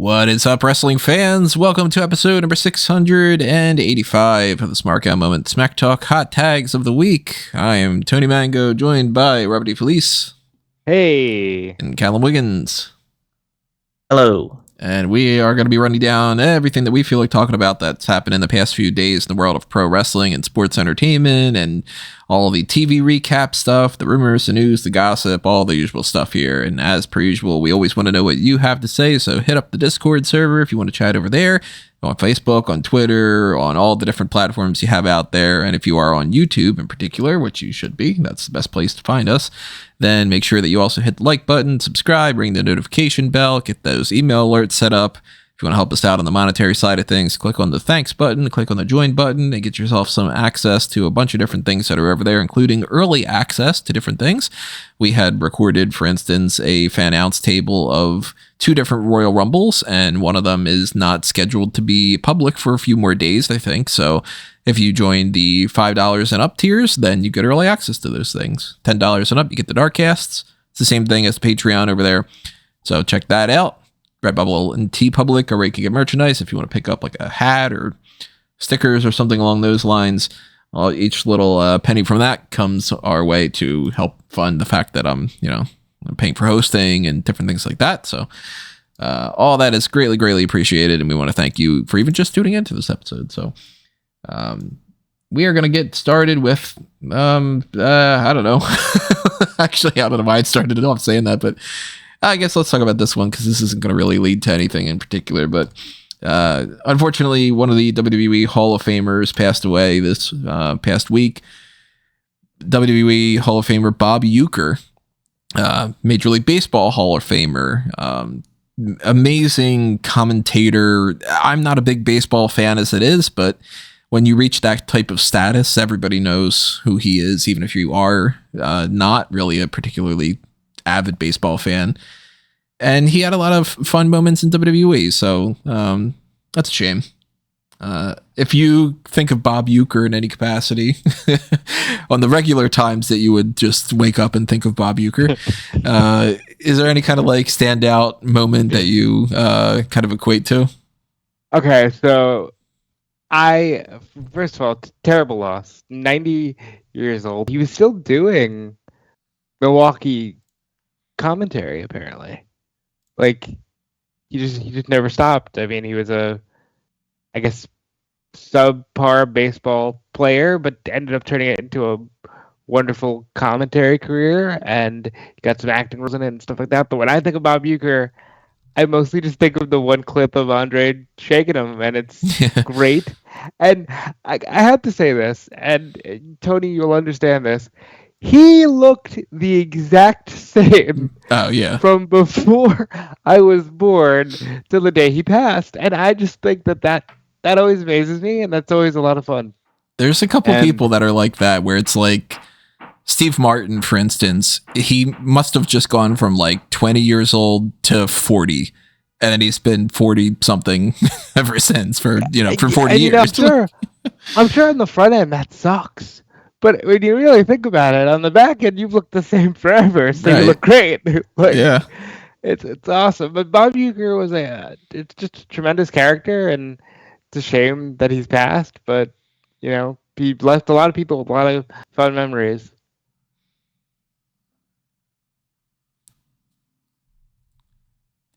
What is up, wrestling fans? Welcome to episode number 685 of the Smark Moment Smack Talk Hot Tags of the Week. I am Tony Mango, joined by Robert D. Felice. Hey. And Callum Wiggins. Hello. And we are going to be running down everything that we feel like talking about that's happened in the past few days in the world of pro wrestling and sports entertainment and all the TV recap stuff, the rumors, the news, the gossip, all the usual stuff here. And as per usual, we always want to know what you have to say. So hit up the Discord server if you want to chat over there, on Facebook, on Twitter, on all the different platforms you have out there. And if you are on YouTube in particular, which you should be, that's the best place to find us, then make sure that you also hit the like button, subscribe, ring the notification bell, get those email alerts set up. If you want to help us out on the monetary side of things, click on the thanks button, click on the join button, and get yourself some access to a bunch of different things that are over there, including early access to different things. We had recorded, for instance, a fan announce table of 2 different Royal Rumbles, and one of them is not scheduled to be public for a few more days, I think. So if you join the $5 and up tiers, then you get early access to those things. $10 and up, you get the Darkcasts. It's the same thing as the Patreon over there. So check that out. Redbubble and TeePublic are where you can get merchandise if you want to pick up like a hat or stickers or something along those lines. Each little penny from that comes our way to help fund the fact that I'm paying for hosting and different things like that. So all that is greatly, greatly appreciated, and we want to thank you for even just tuning into this episode. So we are going to get started with I don't know. Actually, I don't know why I started it off saying that, but I guess let's talk about this one because this isn't going to really lead to anything in particular. But unfortunately, one of the WWE Hall of Famers passed away this past week. WWE Hall of Famer Bob Uecker, Major League Baseball Hall of Famer, amazing commentator. I'm not a big baseball fan as it is, but when you reach that type of status, everybody knows who he is, even if you are not really a particularly avid baseball fan. And he had a lot of fun moments in WWE, so that's a shame. If you think of Bob Uecker in any capacity on the regular times that you would just wake up and think of Bob Uecker, is there any kind of like standout moment that you kind of equate to? Okay, so first of all, terrible loss. 90 years old. He was still doing Milwaukee commentary, apparently. Like, he just never stopped. I mean, he was I guess, subpar baseball player, but ended up turning it into a wonderful commentary career, and got some acting roles in it and stuff like that. But when I think of Bob Uecker, I mostly just think of the one clip of Andre shaking him, and it's great. And I have to say this, and Tony, you'll understand this. He looked the exact same from before I was born till the day he passed. And I just think that always amazes me, and that's always a lot of fun. There's a couple people that are like that, where it's like Steve Martin, for instance, he must have just gone from like 20 years old to 40. And then he's been 40 something ever since for 40 years. I'm sure on the front end that sucks. But when you really think about it, on the back end, you've looked the same forever, so you look great. It's awesome. But Bob Uecker was it's just a tremendous character, and it's a shame that he's passed. But he left a lot of people with a lot of fun memories.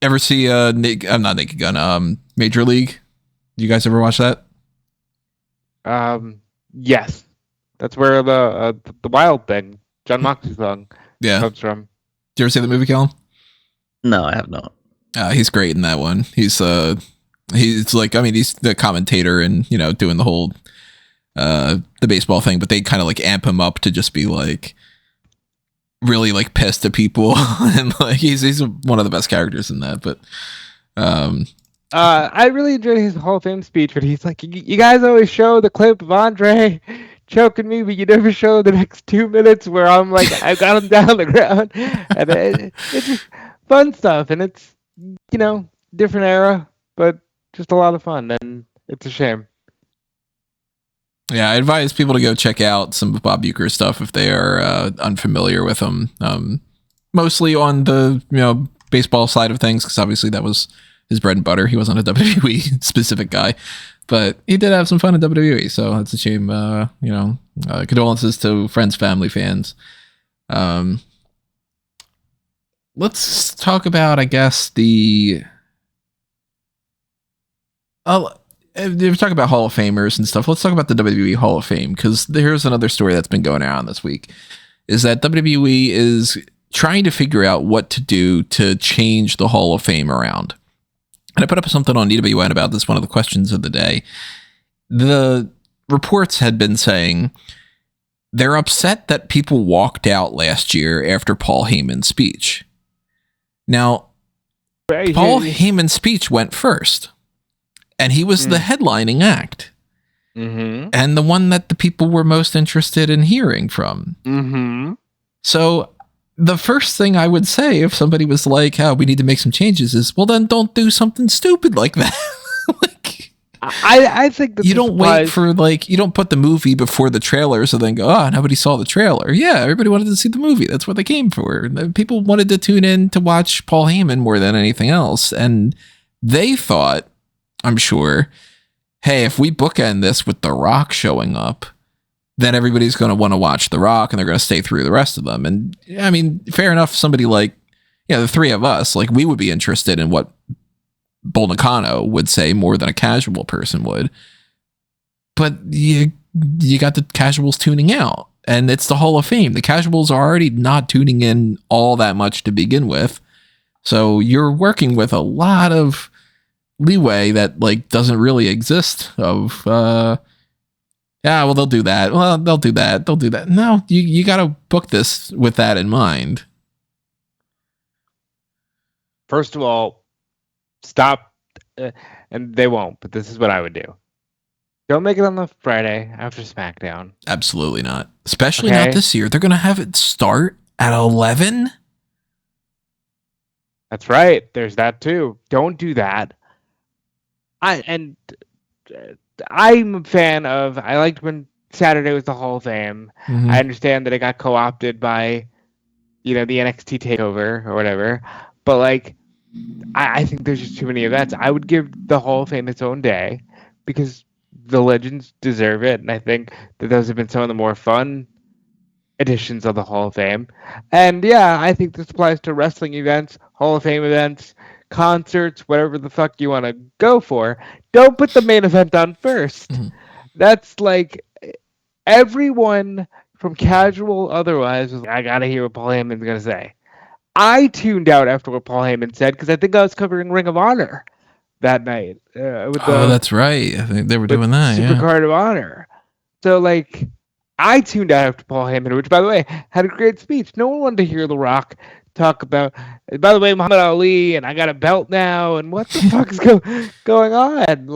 Ever see I'm not Naked Gun, Major League? Do you guys ever watch that? Yes. That's where the Wild Thing, John Moxley song, comes from. Did you ever see the movie, Callum? No, I have not. He's great in that one. He's like, I mean, he's the commentator and doing the whole the baseball thing, but they kind of like amp him up to just be like really like pissed at people, and like he's one of the best characters in that. But I really enjoyed his Hall of Fame speech, but he's like, you guys always show the clip of Andre choking me, but you never show the next 2 minutes where I'm like, I got him down on the ground. And it's just fun stuff, and it's different era, but just a lot of fun, and it's a shame. Yeah, I advise people to go check out some of Bob Uecker stuff if they are unfamiliar with him. Mostly on the baseball side of things, because obviously that was his bread and butter. He wasn't a WWE specific guy, but he did have some fun in WWE. So it's a shame. Condolences to friends, family, fans. Let's talk about, I guess, if we're talking about Hall of Famers and stuff, let's talk about the WWE Hall of Fame, because here's another story that's been going around this week, is that WWE is trying to figure out what to do to change the Hall of Fame around. And I put up something on EWN about this, one of the questions of the day. The reports had been saying they're upset that people walked out last year after Paul Heyman's speech. Now, Paul Heyman's speech went first. And he was the headlining act. Mm-hmm. And the one that the people were most interested in hearing from. Mm-hmm. So the first thing I would say if somebody was like, oh, we need to make some changes is, well, then don't do something stupid like that. I think that you don't wait for, you don't put the movie before the trailer, so then go, oh, nobody saw the trailer. Yeah, everybody wanted to see the movie. That's what they came for. People wanted to tune in to watch Paul Heyman more than anything else. And they thought, I'm sure, hey, if we bookend this with The Rock showing up, then everybody's going to want to watch The Rock and they're going to stay through the rest of them. And I mean, fair enough. Somebody like, the three of us, we would be interested in what Bull Nakano would say more than a casual person would. But you got the casuals tuning out, and it's the Hall of Fame. The casuals are already not tuning in all that much to begin with. So you're working with a lot of leeway that doesn't really exist of they'll do that. Well, they'll do that. No, you got to book this with that in mind. First of all, stop, and they won't, but this is what I would do. Don't make it on the Friday after SmackDown. Absolutely not. Especially not this year. They're going to have it start at 11? That's right. There's that too. Don't do that. I'm a fan of, I liked when Saturday was the Hall of Fame. Mm-hmm. I understand that it got co-opted by, the NXT takeover or whatever. But I think there's just too many events. I would give the Hall of Fame its own day because the legends deserve it. And I think that those have been some of the more fun editions of the Hall of Fame. And yeah, I think this applies to wrestling events, Hall of Fame events, concerts, whatever the fuck you want to go for. Don't put the main event on first. Mm-hmm. That's everyone from casual otherwise was I gotta hear what Paul Heyman's gonna say. I tuned out after what Paul Heyman said because I think I was covering Ring of Honor that night. That's right. I think they were doing that. Supercard of Honor. So I tuned out after Paul Heyman, which by the way had a great speech. No one wanted to hear The Rock talk about, by the way, Muhammad Ali, and I got a belt now, and what the fuck is going on?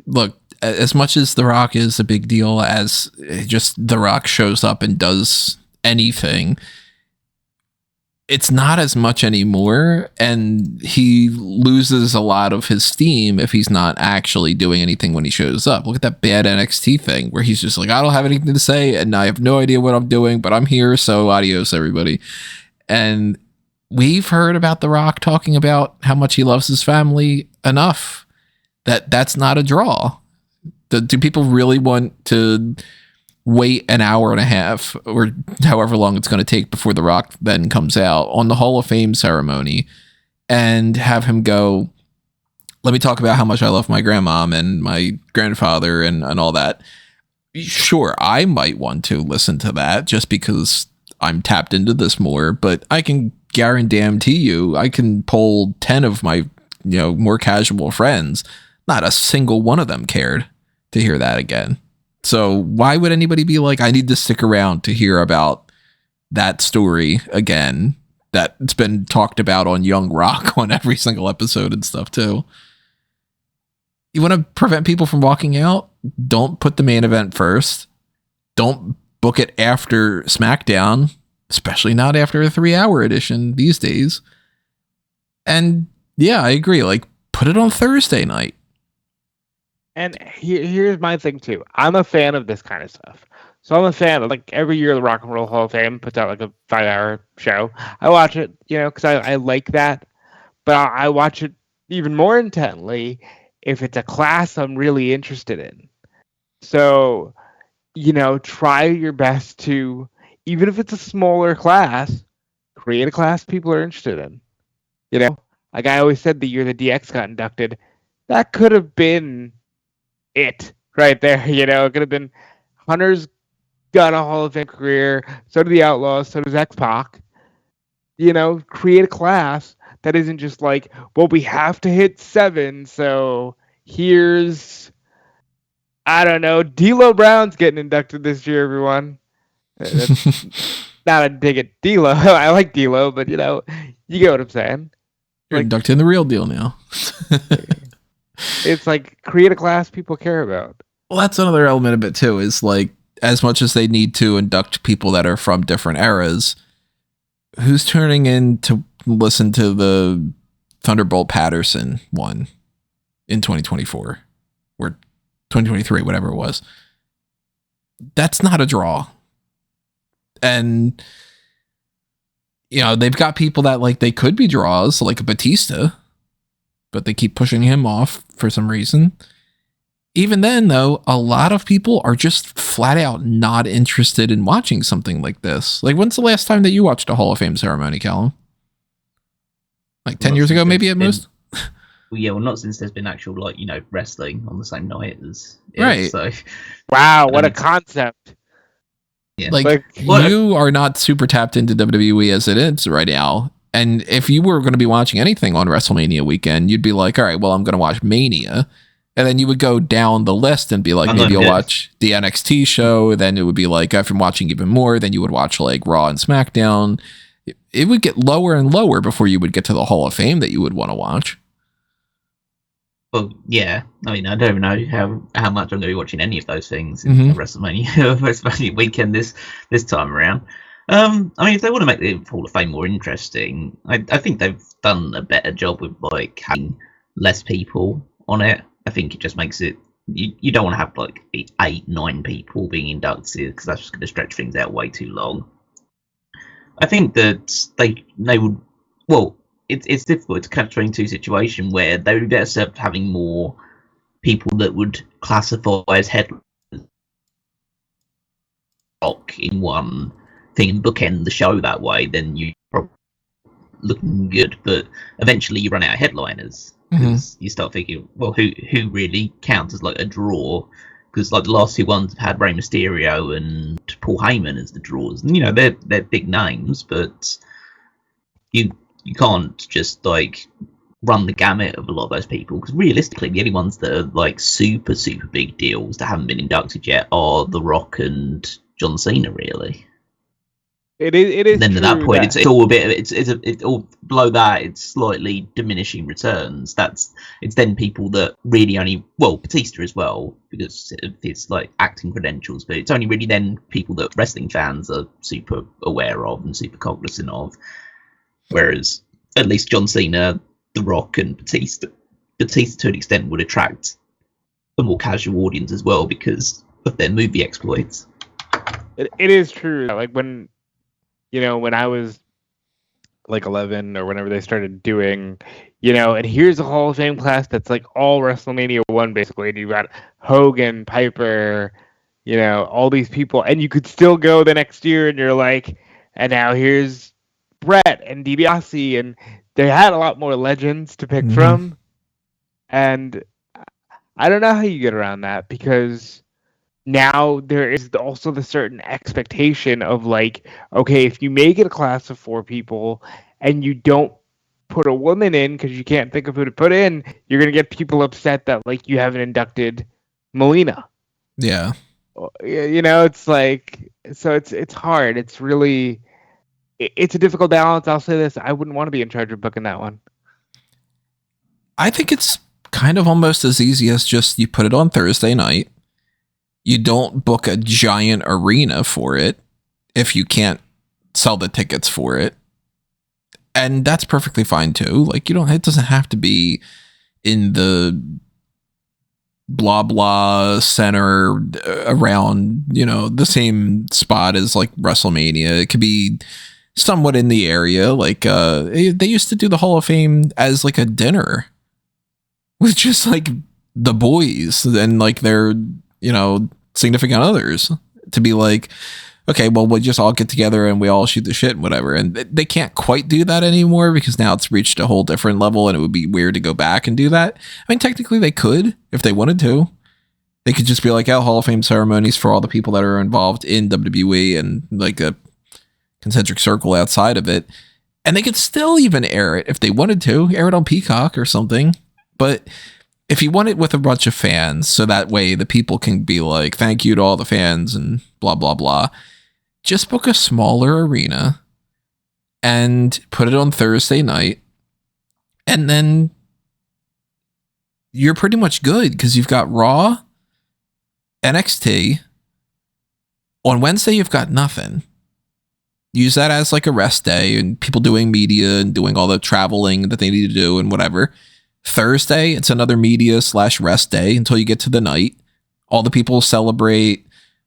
Look, as much as The Rock is a big deal, as just The Rock shows up and does anything, it's not as much anymore, and he loses a lot of his steam if he's not actually doing anything when he shows up. Look at that bad NXT thing where he's just I don't have anything to say, and I have no idea what I'm doing, but I'm here, so adios, everybody. And we've heard about The Rock talking about how much he loves his family enough that that's not a draw. Do people really want to wait an hour and a half or however long it's going to take before The Rock then comes out on the Hall of Fame ceremony and have him go, let me talk about how much I love my grandmom and my grandfather and all that? Sure, I might want to listen to that just because I'm tapped into this more, but I can guarantee you, I can poll 10 of my, more casual friends. Not a single one of them cared to hear that again. So why would anybody be I need to stick around to hear about that story again? That's been talked about on Young Rock on every single episode and stuff too. You want to prevent people from walking out? Don't put the main event first. Don't book it after SmackDown, especially not after a 3-hour edition these days. And yeah, I agree. Put it on Thursday night. And here's my thing too. I'm a fan of this kind of stuff. So I'm a fan of every year the Rock and Roll Hall of Fame puts out a 5-hour show. I watch it, because I like that. But I watch it even more intently if it's a class I'm really interested in. So, try your best to, even if it's a smaller class, create a class people are interested in. Like I always said, the year the DX got inducted, that could have been it right there. It could have been Hunter's got a Hall of Fame career, so do the Outlaws, so does X-Pac. Create a class that isn't just like, well, we have to hit 7, so here's, I don't know, D'Lo Brown's getting inducted this year, everyone. That's not a dig at D'Lo. I like D'Lo, but you get what I'm saying. You're inducted in the real deal now. It's like, create a class people care about. Well, that's another element of it too, is like, as much as they need to induct people that are from different eras, who's turning in to listen to the Thunderbolt Patterson one in 2024 or 2023, whatever it was? That's not a draw. And they've got people that like they could be draws, like a Batista, but they keep pushing him off for some reason. Even then, though, a lot of people are just flat out not interested in watching something like this. Like, when's the last time that you watched a Hall of Fame ceremony, Callum? Like 10 years ago, maybe at most? Well, not since there's been actual, wrestling on the same night as it. Right. So, wow, what a concept. Yeah. Like you are not super tapped into WWE as it is right now. And if you were going to be watching anything on WrestleMania weekend, you'd be like, all right, well, I'm going to watch Mania. And then you would go down the list and be like, maybe you'll watch the NXT show. Then it would be like, after watching even more, then you would watch like Raw and SmackDown. It would get lower and lower before you would get to the Hall of Fame that you would want to watch. Well, yeah. I mean, I don't even know how much I'm going to be watching any of those things in WrestleMania weekend this time around. I mean, if they want to make the Hall of Fame more interesting, I think they've done a better job with like having less people on it. I think it just makes it, you don't want to have like 8-9 people being inducted because that's just going to stretch things out way too long. I think that they would, well, it's difficult. It's a catch-22 situation where they would be better served having more people that would classify as headliners in one thing and bookend the show that way. Then you probably looking good, but eventually you run out of headliners. Because you start thinking, well, who really counts as like a draw? Because like the last 2 ones have had Rey Mysterio and Paul Heyman as the draws, and they're big names, but you can't just like run the gamut of a lot of those people. Because realistically, the only ones that are like super big deals that haven't been inducted yet are The Rock and John Cena, really. It is. And then at that point, it's all a bit. It's all below that. It's slightly diminishing returns. It's then people that really only, well, Batista as well, because it's like acting credentials. But it's only really then people that wrestling fans are super aware of and super cognizant of. Whereas at least John Cena, The Rock, and Batista to an extent would attract a more casual audience as well because of their movie exploits. It is true. Like when I was like 11 or whenever they started doing, and here's a Hall of Fame class that's like all WrestleMania 1 basically. And you got Hogan, Piper, all these people. And you could still go the next year and you're like, and now here's Brett and DiBiase. And they had a lot more legends to pick from. And I don't know how you get around that because now there is also the certain expectation of like, okay, if you make it a class of 4 people and you don't put a woman in because you can't think of who to put in, you're going to get people upset that like you haven't inducted Melina. Yeah. It's like, so it's hard. It's really, it's a difficult balance. I'll say this. I wouldn't want to be in charge of booking that one. I think it's kind of almost as easy as just you put it on Thursday night. You don't book a giant arena for it if you can't sell the tickets for it. And that's perfectly fine too. Like it doesn't have to be in the blah blah center around, the same spot as like WrestleMania. It could be somewhat in the area. Like they used to do the Hall of Fame as like a dinner with just like the boys and like their, significant others to be like, okay, well, we'll just all get together and we all shoot the shit and whatever. And they can't quite do that anymore because now it's reached a whole different level and it would be weird to go back and do that. I mean, technically they could if they wanted to. They could just be like, Hall of Fame ceremonies for all the people that are involved in WWE and like a concentric circle outside of it. And they could still even air it if they wanted to, air it on Peacock or something. But if you want it with a bunch of fans, so that way the people can be like, thank you to all the fans and blah, blah, blah. Just book a smaller arena and put it on Thursday night. And then you're pretty much good because you've got Raw, NXT. On Wednesday, you've got nothing. Use that as like a rest day and people doing media and doing all the traveling that they need to do and whatever. Thursday, it's another media/rest day until you get to the night. All the people celebrate.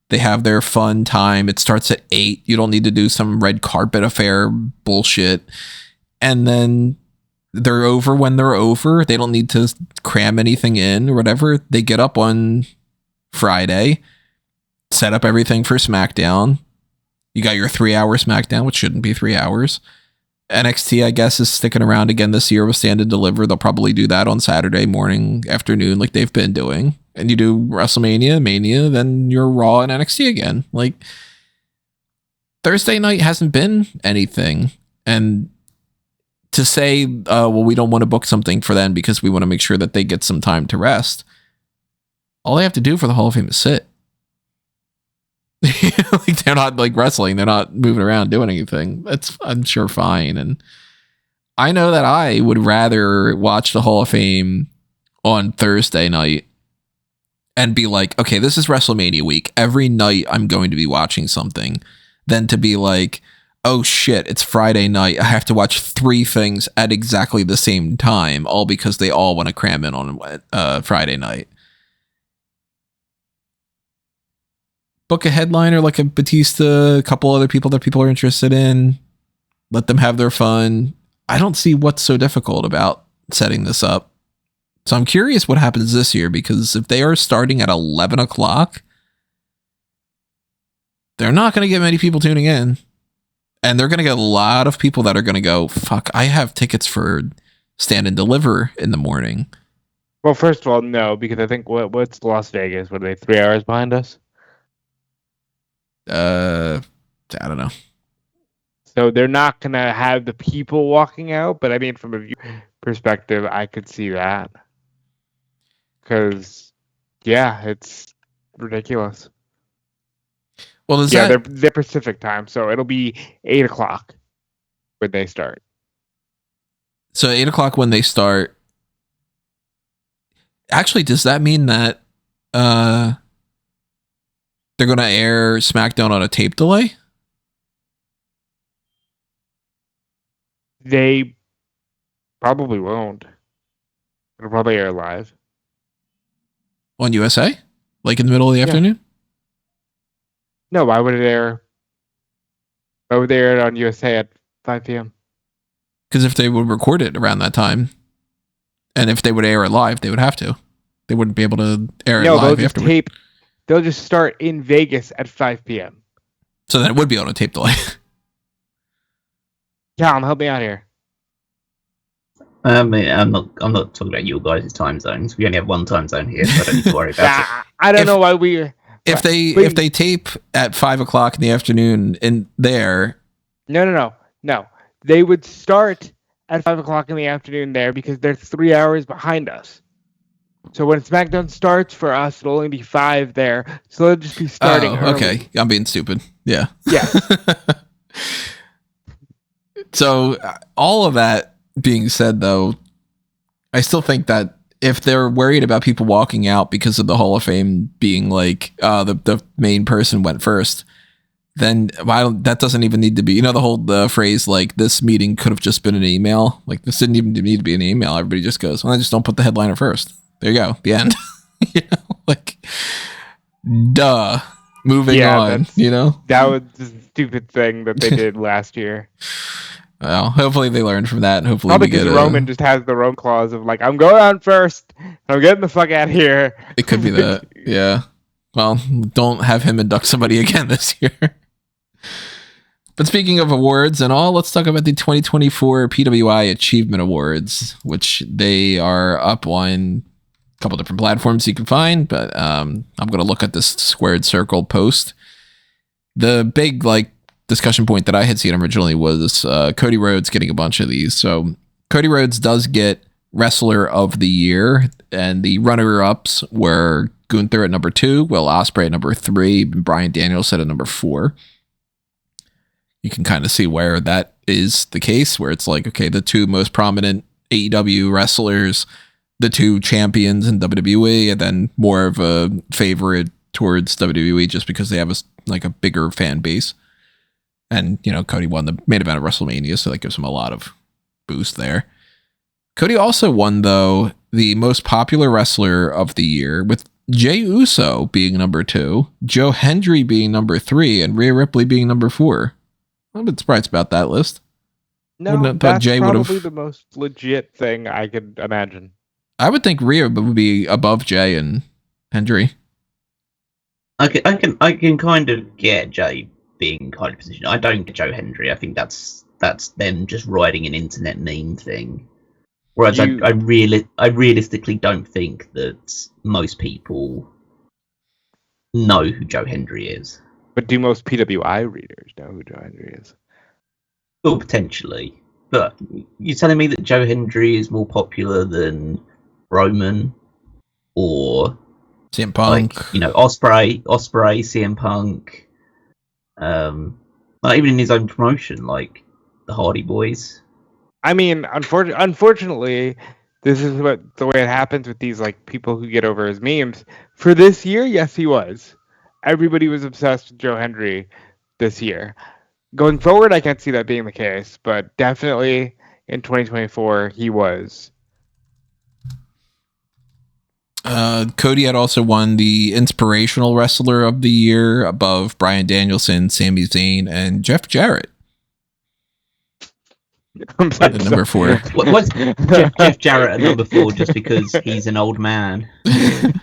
They have their fun time. It starts at 8. You don't need to do some red carpet affair bullshit. And then they're over when they're over. They don't need to cram anything in or whatever. They get up on Friday, set up everything for SmackDown. You got your 3-hour SmackDown, which shouldn't be 3 hours. NXT, I guess, is sticking around again this year with Stand and Deliver. They'll probably do that on Saturday morning, afternoon, like they've been doing. And you do WrestleMania, Mania, then you're Raw and NXT again. Like, Thursday night hasn't been anything. And to say, well, we don't want to book something for them because we want to make sure that they get some time to rest. All they have to do for the Hall of Fame is sit. Like, they're not like wrestling. They're not moving around doing anything. That's, I'm sure, fine. And I know that I would rather watch the Hall of Fame on Thursday night and be like, okay, this is WrestleMania week. Every night I'm going to be watching something, than to be like, oh shit, it's Friday night. I have to watch 3 things at exactly the same time, all because they all want to cram in on Friday night. Book a headliner like a Batista, a couple other people that people are interested in. Let them have their fun. I don't see what's so difficult about setting this up. So I'm curious what happens this year, because if they are starting at 11 o'clock, they're not going to get many people tuning in. And they're going to get a lot of people that are going to go, fuck, I have tickets for Stand and Deliver in the morning. Well, first of all, no, because I think what's Las Vegas? What are they, 3 hours behind us? I don't know. So they're not going to have the people walking out, but I mean, from a view perspective, I could see that. Because, yeah, it's ridiculous. Well, they're Pacific time, so it'll be 8 o'clock when they start. So 8 o'clock when they start. Actually, does that mean that they're going to air SmackDown on a tape delay? They probably won't. It'll probably air live. On USA? Like in the middle of the afternoon? No, why would it air? Why would they air it on USA at 5 p.m.? Because if they would record it around that time, and if they would air it live, they would have to. They wouldn't be able to air it live afterwards. They'll just start in Vegas at 5 p.m. So then it would be on a tape delay. Callum, help me out here. I'm not talking about your guys' time zones. We only have one time zone here, so I don't need to worry about it. I don't know why we. If they tape at 5 o'clock in the afternoon in there. No. They would start at 5 o'clock in the afternoon there because they're 3 hours behind us. So when SmackDown starts for us, it'll only be 5 there. So they'll just be starting early. Okay. I'm being stupid. Yeah. Yeah. So all of that being said, though, I still think that if they're worried about people walking out because of the Hall of Fame being like the main person went first, then that doesn't even need to be, the whole phrase like this meeting could have just been an email. Like this didn't even need to be an email. Everybody just goes, well, I just don't put the headliner first. There you go. The end. Duh. Moving on. That was the stupid thing that they did last year. Well, hopefully they learned from that. And hopefully probably because Roman just has the Roman clause of like, I'm going on first. I'm getting the fuck out of here. It could be that. Yeah. Well, don't have him induct somebody again this year. But speaking of awards and all, let's talk about the 2024 PWI Achievement Awards, which they are up on a couple different platforms you can find. But I'm going to look at this squared circle post. The big discussion point that I had seen originally was Cody Rhodes getting a bunch of these. So Cody Rhodes does get Wrestler of the Year, and the runner-ups were Gunther at number 2, Will Ospreay at number 3, and Bryan Danielson at number 4. You can kind of see where that is the case, where it's like, okay, the 2 most prominent AEW wrestlers, the 2 champions in WWE, and then more of a favorite towards WWE just because they have a bigger fan base. And, Cody won the main event of WrestleMania, so that gives him a lot of boost there. Cody also won, though, the most popular wrestler of the year, with Jey Uso being number 2, Joe Hendry being number 3, and Rhea Ripley being number 4. I'm a bit surprised about that list. No, that's probably the most legit thing I could imagine. I would think Rhea would be above Jey and Hendry. I can kind of get Jey being kind of positioned. I don't get Joe Hendry. I think that's them just riding an internet meme thing. Whereas I realistically don't think that most people know who Joe Hendry is. But do most PWI readers know who Joe Hendry is? Well, potentially. But you're telling me that Joe Hendry is more popular than Roman or CM Punk? Ospreay, CM Punk. Even in his own promotion, like the Hardy Boys. I mean, unfortunately, this is the way it happens with these people who get over as memes. For this year, yes, he was. Everybody was obsessed with Joe Hendry this year. Going forward, I can't see that being the case, but definitely in 2024, he was. Cody had also won the Inspirational Wrestler of the Year above Bryan Danielson, Sami Zayn, and Jeff Jarrett. At number 4. What's Jeff Jarrett at number 4 just because he's an old man?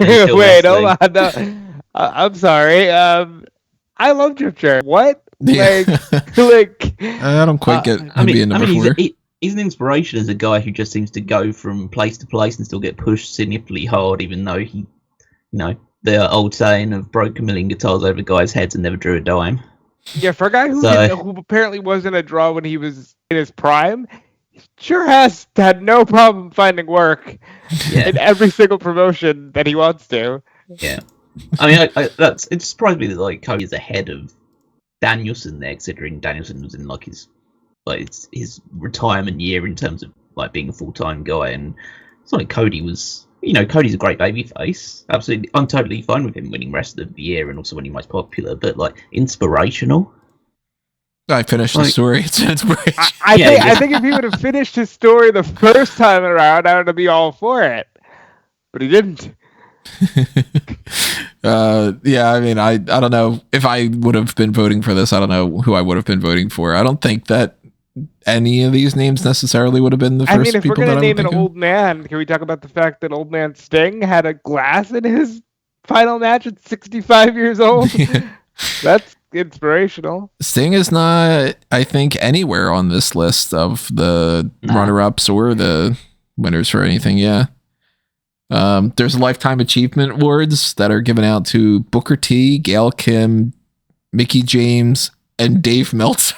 Wait, hold on. No. I'm sorry. I love Jeff Jarrett. What? Yeah. I don't quite get him being number 4. He's an inspiration as a guy who just seems to go from place to place and still get pushed significantly hard, even though he, the old saying of broke a million guitars over guys' heads and never drew a dime. Yeah, for a guy who apparently wasn't a draw when he was in his prime, he sure has had no problem finding work in every single promotion that he wants to. Yeah. I mean, it surprised me that Cody is ahead of Danielson there, considering Danielson was in his retirement year in terms of being a full-time guy, and it's not like Cody was. Cody's a great babyface. Absolutely, I'm totally fine with him winning Wrestler of the Year and also winning Most Popular. But inspirational. I finished the story. It's inspiration. I think if he would have finished his story the first time around, I would be all for it. But he didn't. I mean, I don't know if I would have been voting for this. I don't know who I would have been voting for. I don't think that any of these names necessarily would have been the first people that I would think of. I mean, if we're going to name an old man, can we talk about the fact that old man Sting had a glass in his final match at 65 years old? That's inspirational. Sting is not, I think, anywhere on this list of the runner-ups or the winners for anything. Yeah. There's Lifetime Achievement Awards that are given out to Booker T, Gail Kim, Mickey James, and Dave Meltzer.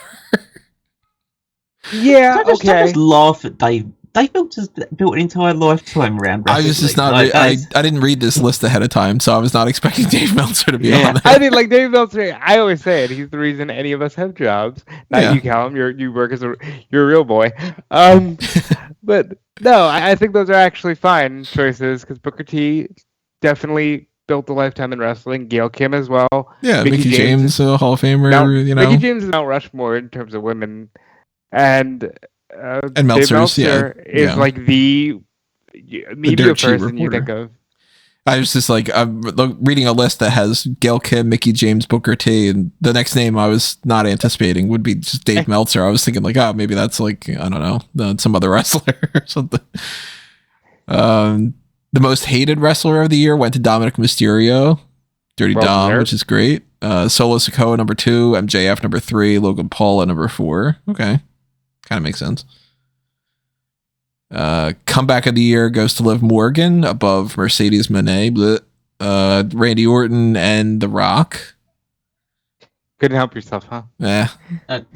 Yeah, I just laugh at Dave. Dave Meltzer's built an entire lifetime around wrestling. I was just not. I didn't read this list ahead of time, so I was not expecting Dave Meltzer to be on there. I mean, Dave Meltzer. I always say it. He's the reason any of us have jobs. Not you, Callum. You work as you're a real boy. But no, I think those are actually fine choices because Booker T definitely built a lifetime in wrestling. Gail Kim as well. Yeah, Mickey James, Hall of Famer. Mickey James is Mount Rushmore in terms of women, and Meltzer is the media person you think of. I was just like, I'm reading a list that has Gail Kim, Mickey James, Booker T, and the next name I was not anticipating would be just Dave Meltzer. I was thinking like, oh, maybe that's like, I don't know, some other wrestler or something. The most hated wrestler of the year went to Dominic Mysterio, Dirty Dom, which is great. Solo Sikoa number 2, MJF number 3, Logan Paul at number 4. Okay, kind of makes sense. Comeback of the year goes to Liv Morgan above Mercedes Moné, Randy Orton, and The Rock. Couldn't help yourself, huh? Yeah. And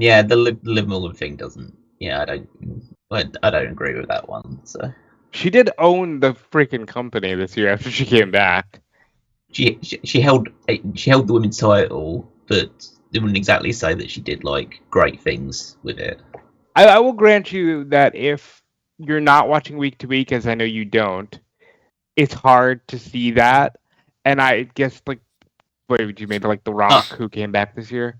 yeah, the Liv Morgan thing doesn't. Yeah, I don't agree with that one. So she did own the freaking company this year after she came back. She held the women's title, but it wouldn't exactly say that she did like great things with it. I will grant you that if you're not watching week to week, as I know you don't, it's hard to see that. And I guess, like, what would you maybe like The Rock, who came back this year?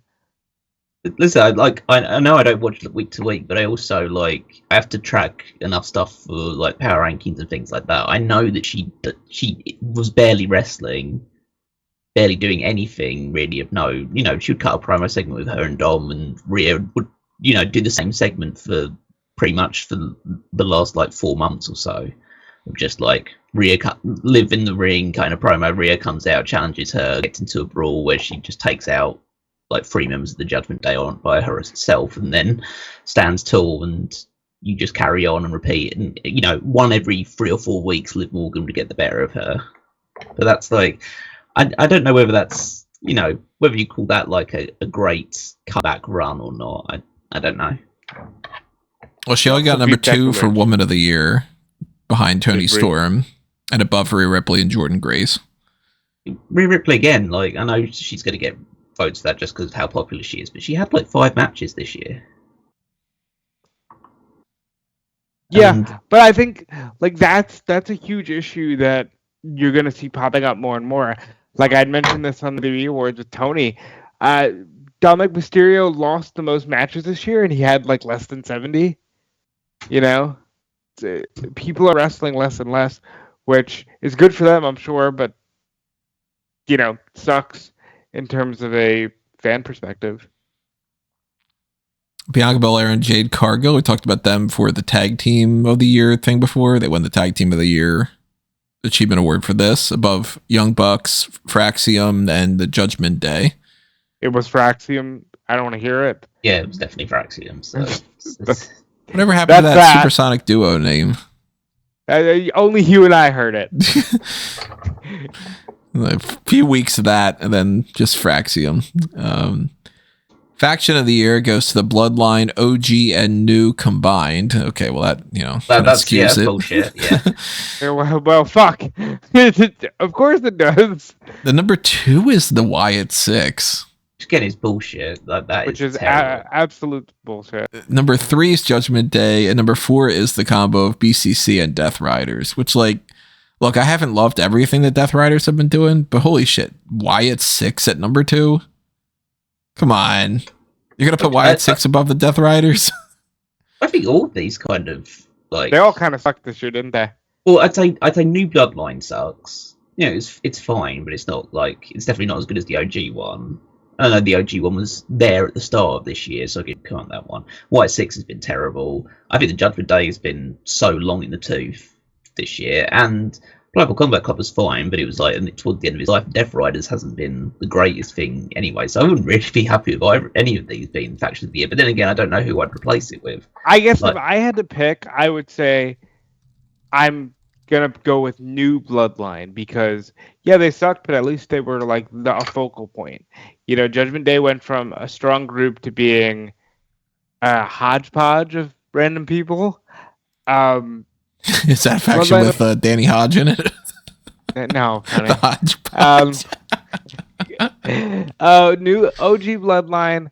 Listen, I know I don't watch it week to week, but I also I have to track enough stuff for like power rankings and things like that. I know that she was barely wrestling, barely doing anything really of note. You know, she would cut a promo segment with her and Dom, and Rhea would do the same segment for pretty much for the last 4 months or so. Just Rhea live in the ring kind of promo. Rhea comes out, challenges her, gets into a brawl where she just takes out 3 members of the Judgment Day on by herself, and then stands tall, and you just carry on and repeat. And one every 3 or 4 weeks, Liv Morgan would get the better of her. But that's I don't know whether that's whether you call that a great comeback run or not. I don't know. Well, she only got number 2 for Woman of the Year, behind Toni Storm, and above Rhea Ripley and Jordynne Grace. Rhea Ripley again, I know she's going to get votes for that just because of how popular she is, but she had 5 matches this year. Yeah, but I think that's a huge issue that you're going to see popping up more and more. I'd mentioned this on the WWE Awards with Tony. Dominic Mysterio lost the most matches this year, and he had less than 70. People are wrestling less and less, which is good for them, I'm sure, but sucks in terms of a fan perspective. Bianca Belair and Jade Cargill, we talked about them for the Tag Team of the Year thing before. They won the Tag Team of the Year Achievement Award for this, above Young Bucks, Fraxium, and the Judgment Day. It was Fraxium. I don't want to hear it. Yeah, it was definitely Fraxium. So whatever happened to that Supersonic Duo name? Only you and I heard it. A few weeks of that, and then just Fraxium. Faction of the Year goes to the Bloodline, OG, and New combined. Okay, well that's excuse it. Bullshit. Yeah. well, fuck. Of course it does. The number 2 is the Wyatt Sicks. Again, it's bullshit. Which is absolute bullshit. Number 3 is Judgment Day, and number 4 is the combo of BCC and Death Riders, which look, I haven't loved everything that Death Riders have been doing, but holy shit, Wyatt Sicks at number 2? Come on. You're going to put Wyatt Sicks above the Death Riders? I think all of these kind of they all kind of sucked this year, didn't they? Well, I'd say New Bloodline sucks. It's fine, but it's not it's definitely not as good as the OG one. I know the OG one was there at the start of this year, so I can count that one. Wyatt Sicks has been terrible. I think the Judgment Day has been so long in the tooth this year, and Global Combat Club was fine, but it was towards the end of his life. Death Riders hasn't been the greatest thing anyway, so I wouldn't really be happy with any of these being Factions of the Year. But then again, I don't know who I'd replace it with. I guess if I had to pick, I would say I'm gonna go with New Bloodline because they sucked, but at least they were a focal point. Judgment Day went from a strong group to being a hodgepodge of random people. Is that a faction with Danny Hodge in it? No, honey. The hodgepodge. New OG Bloodline.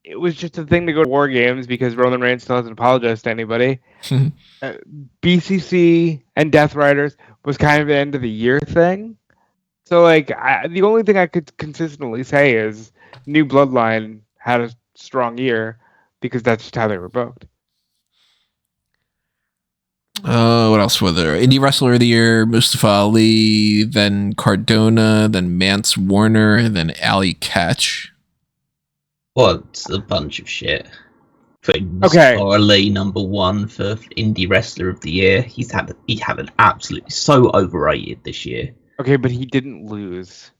It was just a thing to go to War Games because Roman Reigns still hasn't apologized to anybody. BCC and Death Riders was kind of an end of the year thing. So, the only thing I could consistently say is New Bloodline had a strong year because that's just how they were booked. What else was there? Indie Wrestler of the Year, Mustafa Ali, then Cardona, then Mance Warner, then Ali Catch. What a bunch of shit. Putting Okay. Ali #1 for Indie Wrestler of the Year. He had an absolutely so overrated this year. Okay, but he didn't lose.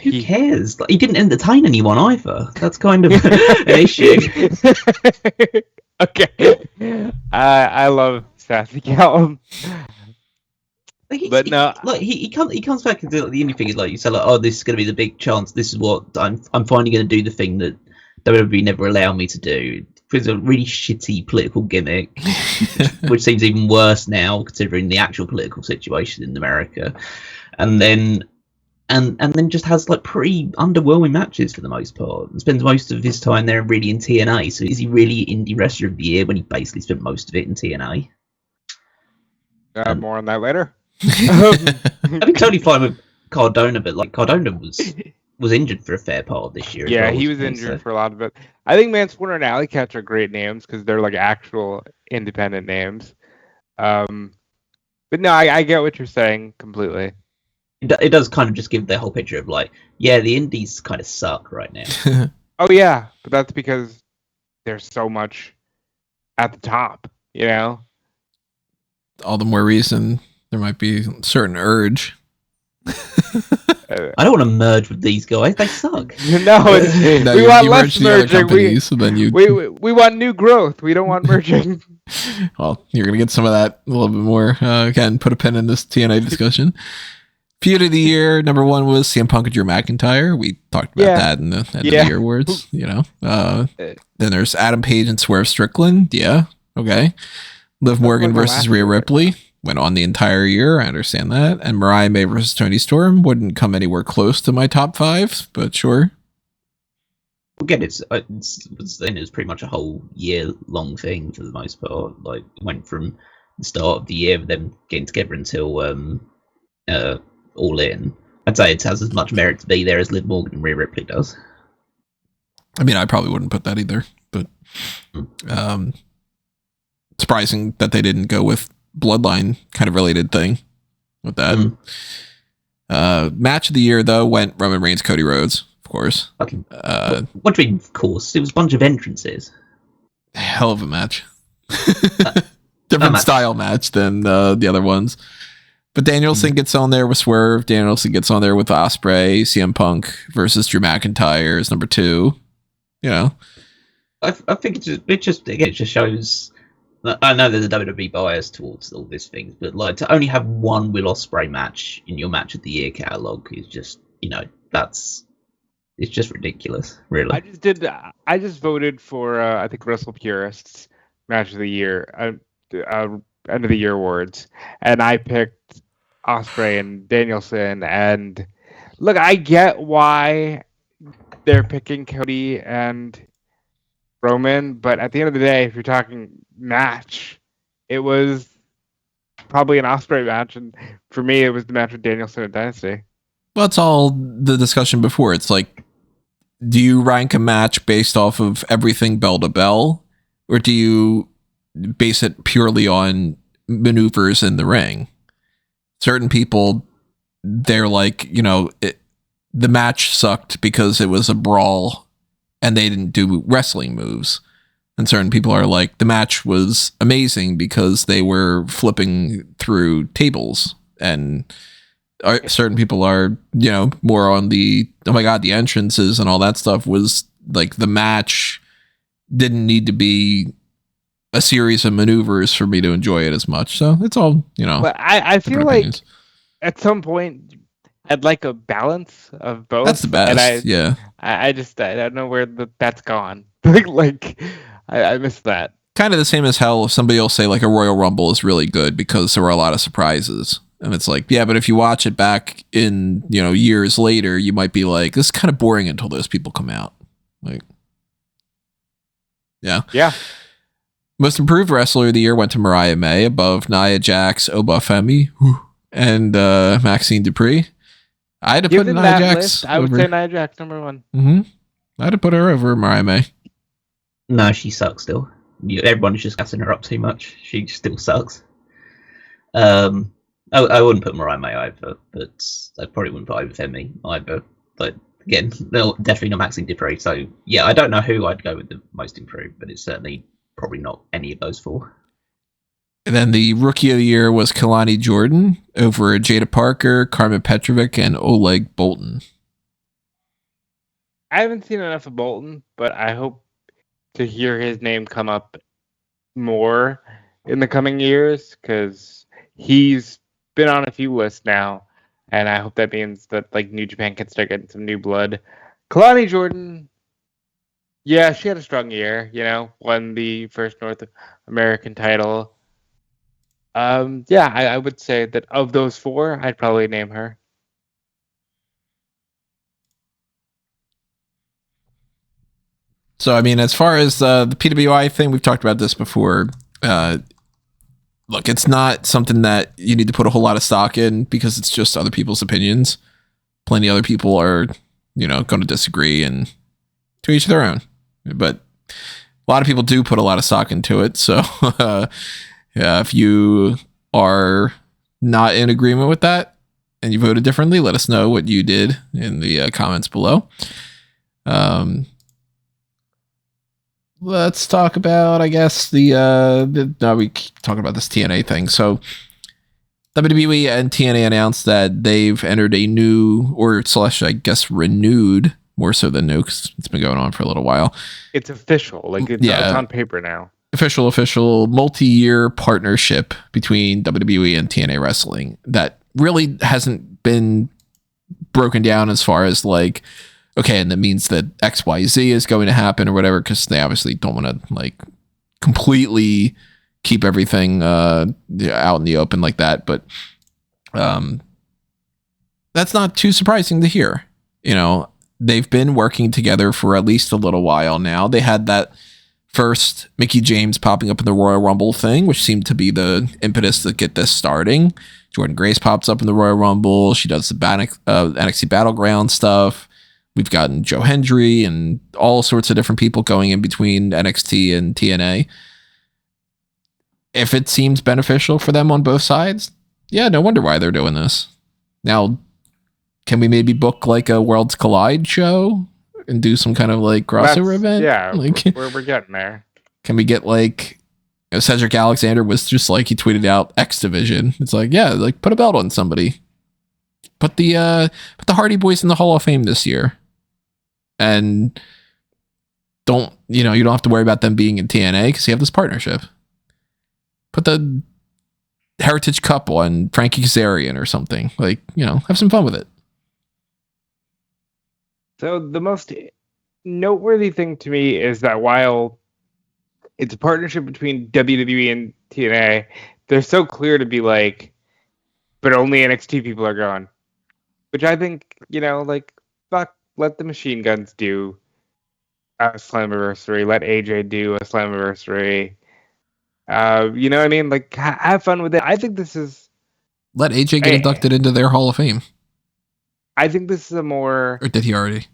Who cares? Like, he didn't entertain anyone either. That's kind of an issue. Okay. I love Sassy Callum. But no, like he comes back and the indie thing is like you say like, oh, this is going to be the big chance. This is what I'm finally going to do the thing that WWE never allowed me to do. It's a really shitty political gimmick, which seems even worse now considering the actual political situation in America. And then just has like pretty underwhelming matches for the most part. And spends most of his time there really in TNA. So is he really Indie Wrestler of the Year when he basically spent most of it in TNA? more on that later. I think totally fine with Cardona, but like Cardona was injured for a fair part of this year. Yeah, he was injured for a lot of it. I think Mance Warner and Alley Catch are great names because they're like actual independent names. But no, I get what you're saying completely. It does kind of just give the whole picture of like, yeah, the indies kind of suck right now. Oh yeah, but that's because there's so much at the top, you know? All the more reason there might be a certain urge. I don't want to merge with these guys. They suck. No, we want less merging. We want new growth. We don't want merging. Well, you're going to get some of that a little bit more. Again, put a pin in this TNA discussion. Feud of the Year, #1 was CM Punk and Drew McIntyre. We talked about that in the end of the year awards, you know. Then there's Adam Page and Swerve Strickland. Yeah, okay. Liv Morgan versus Rhea Ripley. Went on the entire year. I understand that. And Mariah May versus Toni Storm wouldn't come anywhere close to my top 5, but sure. Again, it's pretty much a whole year-long thing for the most part. Like, it went from the start of the year with them getting together until All In. I'd say it has as much merit to be there as Liv Morgan and Rhea Ripley does. I mean, I probably wouldn't put that either, but surprising that they didn't go with Bloodline kind of related thing with that. Match of the year though went Roman Reigns, Cody Rhodes, of course. What do you mean, of course? It was a bunch of entrances. Hell of a match. Different style match than the other ones. But Danielson gets on there with Swerve. Danielson gets on there with Ospreay. CM Punk versus Drew McIntyre is #2. You know, I think it just shows. I know there's a WWE bias towards all these things, but like to only have one Will Ospreay match in your match of the year catalog is just, you know, it's just ridiculous, really. I just voted for I think Wrestle Purists match of the year, end of the year awards, and I picked Ospreay and Danielson. And look, I get why they're picking Cody and Roman, but at the end of the day, if you're talking match, it was probably an Ospreay match, and for me, it was the match with Danielson and Dynasty. Well, it's all the discussion before. It's like, do you rank a match based off of everything bell to bell, or do you base it purely on maneuvers in the ring? Certain people, they're like, you know, the match sucked because it was a brawl and they didn't do wrestling moves. And certain people are like, the match was amazing because they were flipping through tables. And certain people are, you know, more on the, oh my God, the entrances and all that stuff was like, the match didn't need to be a series of maneuvers for me to enjoy it as much. So it's all, you know. But I feel like at some point I'd like a balance of both. That's the best. And I don't know where that's gone. like I miss that. Kind of the same as how somebody will say like a Royal Rumble is really good because there were a lot of surprises. And it's like, yeah, but if you watch it back in, you know, years later, you might be like, this is kind of boring until those people come out. Like, yeah. Yeah. Most Improved Wrestler of the Year went to Mariah May, above Nia Jax, Obafemi, and Maxine Dupree. I had to put Nia Jax. I would say Nia Jax #1. Mm-hmm. I had to put her over Mariah May. No, she sucks still. everyone's just gassing her up too much. She still sucks. I wouldn't put Mariah May either, but I probably wouldn't put over Femi either. But again, they're definitely not Maxine Dupri. So yeah, I don't know who I'd go with the most improved, but it's certainly probably not any of those four. And then the Rookie of the Year was Kalani Jordan over Jada Parker, Carmen Petrovic, and Oleg Bolton. I haven't seen enough of Bolton, but I hope to hear his name come up more in the coming years, because he's been on a few lists now, and I hope that means that like New Japan can start getting some new blood. Kalani Jordan, yeah, she had a strong year, won the first North American title. Yeah, I would say that of those four, I'd probably name her. So, I mean, as far as the PWI thing, we've talked about this before. Look, it's not something that you need to put a whole lot of stock in because it's just other people's opinions. Plenty of other people are, going to disagree, and to each their own. But a lot of people do put a lot of stock into it. So, yeah, if you are not in agreement with that and you voted differently, let us know what you did in the comments below. Let's talk about, I guess, we keep talking about this TNA thing. So WWE and TNA announced that they've entered a new, or slash, I guess, renewed, more so than new, because it's been going on for a little while. It's official. Like, it's on paper now. Official multi-year partnership between WWE and TNA Wrestling that really hasn't been broken down as far as like, okay, and that means that XYZ is going to happen or whatever, because they obviously don't want to like completely keep everything out in the open like that. But that's not too surprising to hear. They've been working together for at least a little while now. They had that first Mickie James popping up in the Royal Rumble thing, which seemed to be the impetus to get this starting. Jordynne Grace pops up in the Royal Rumble. She does the NXT Battleground stuff. We've gotten Joe Hendry and all sorts of different people going in between NXT and TNA. If it seems beneficial for them on both sides, yeah, no wonder why they're doing this. Now, can we maybe book like a Worlds Collide show and do some kind of like crossover event? Yeah, like, we're getting there. Can we get like Cedric Alexander was just like, he tweeted out X Division. It's like, yeah, like put a belt on somebody. Put the Hardy Boys in the Hall of Fame this year. And you don't have to worry about them being in TNA because you have this partnership. Put the Heritage Cup on Frankie Kazarian or something. Like, have some fun with it. So the most noteworthy thing to me is that while it's a partnership between WWE and TNA, they're so clear to be like, but only NXT people are going. Which I think, like, fuck, let the Machine Guns do a Slammiversary. Let AJ do a Slammiversary. You know what I mean? Like, have fun with it. I think this is... Let AJ get inducted into their Hall of Fame. I think this is a more... Or did he already?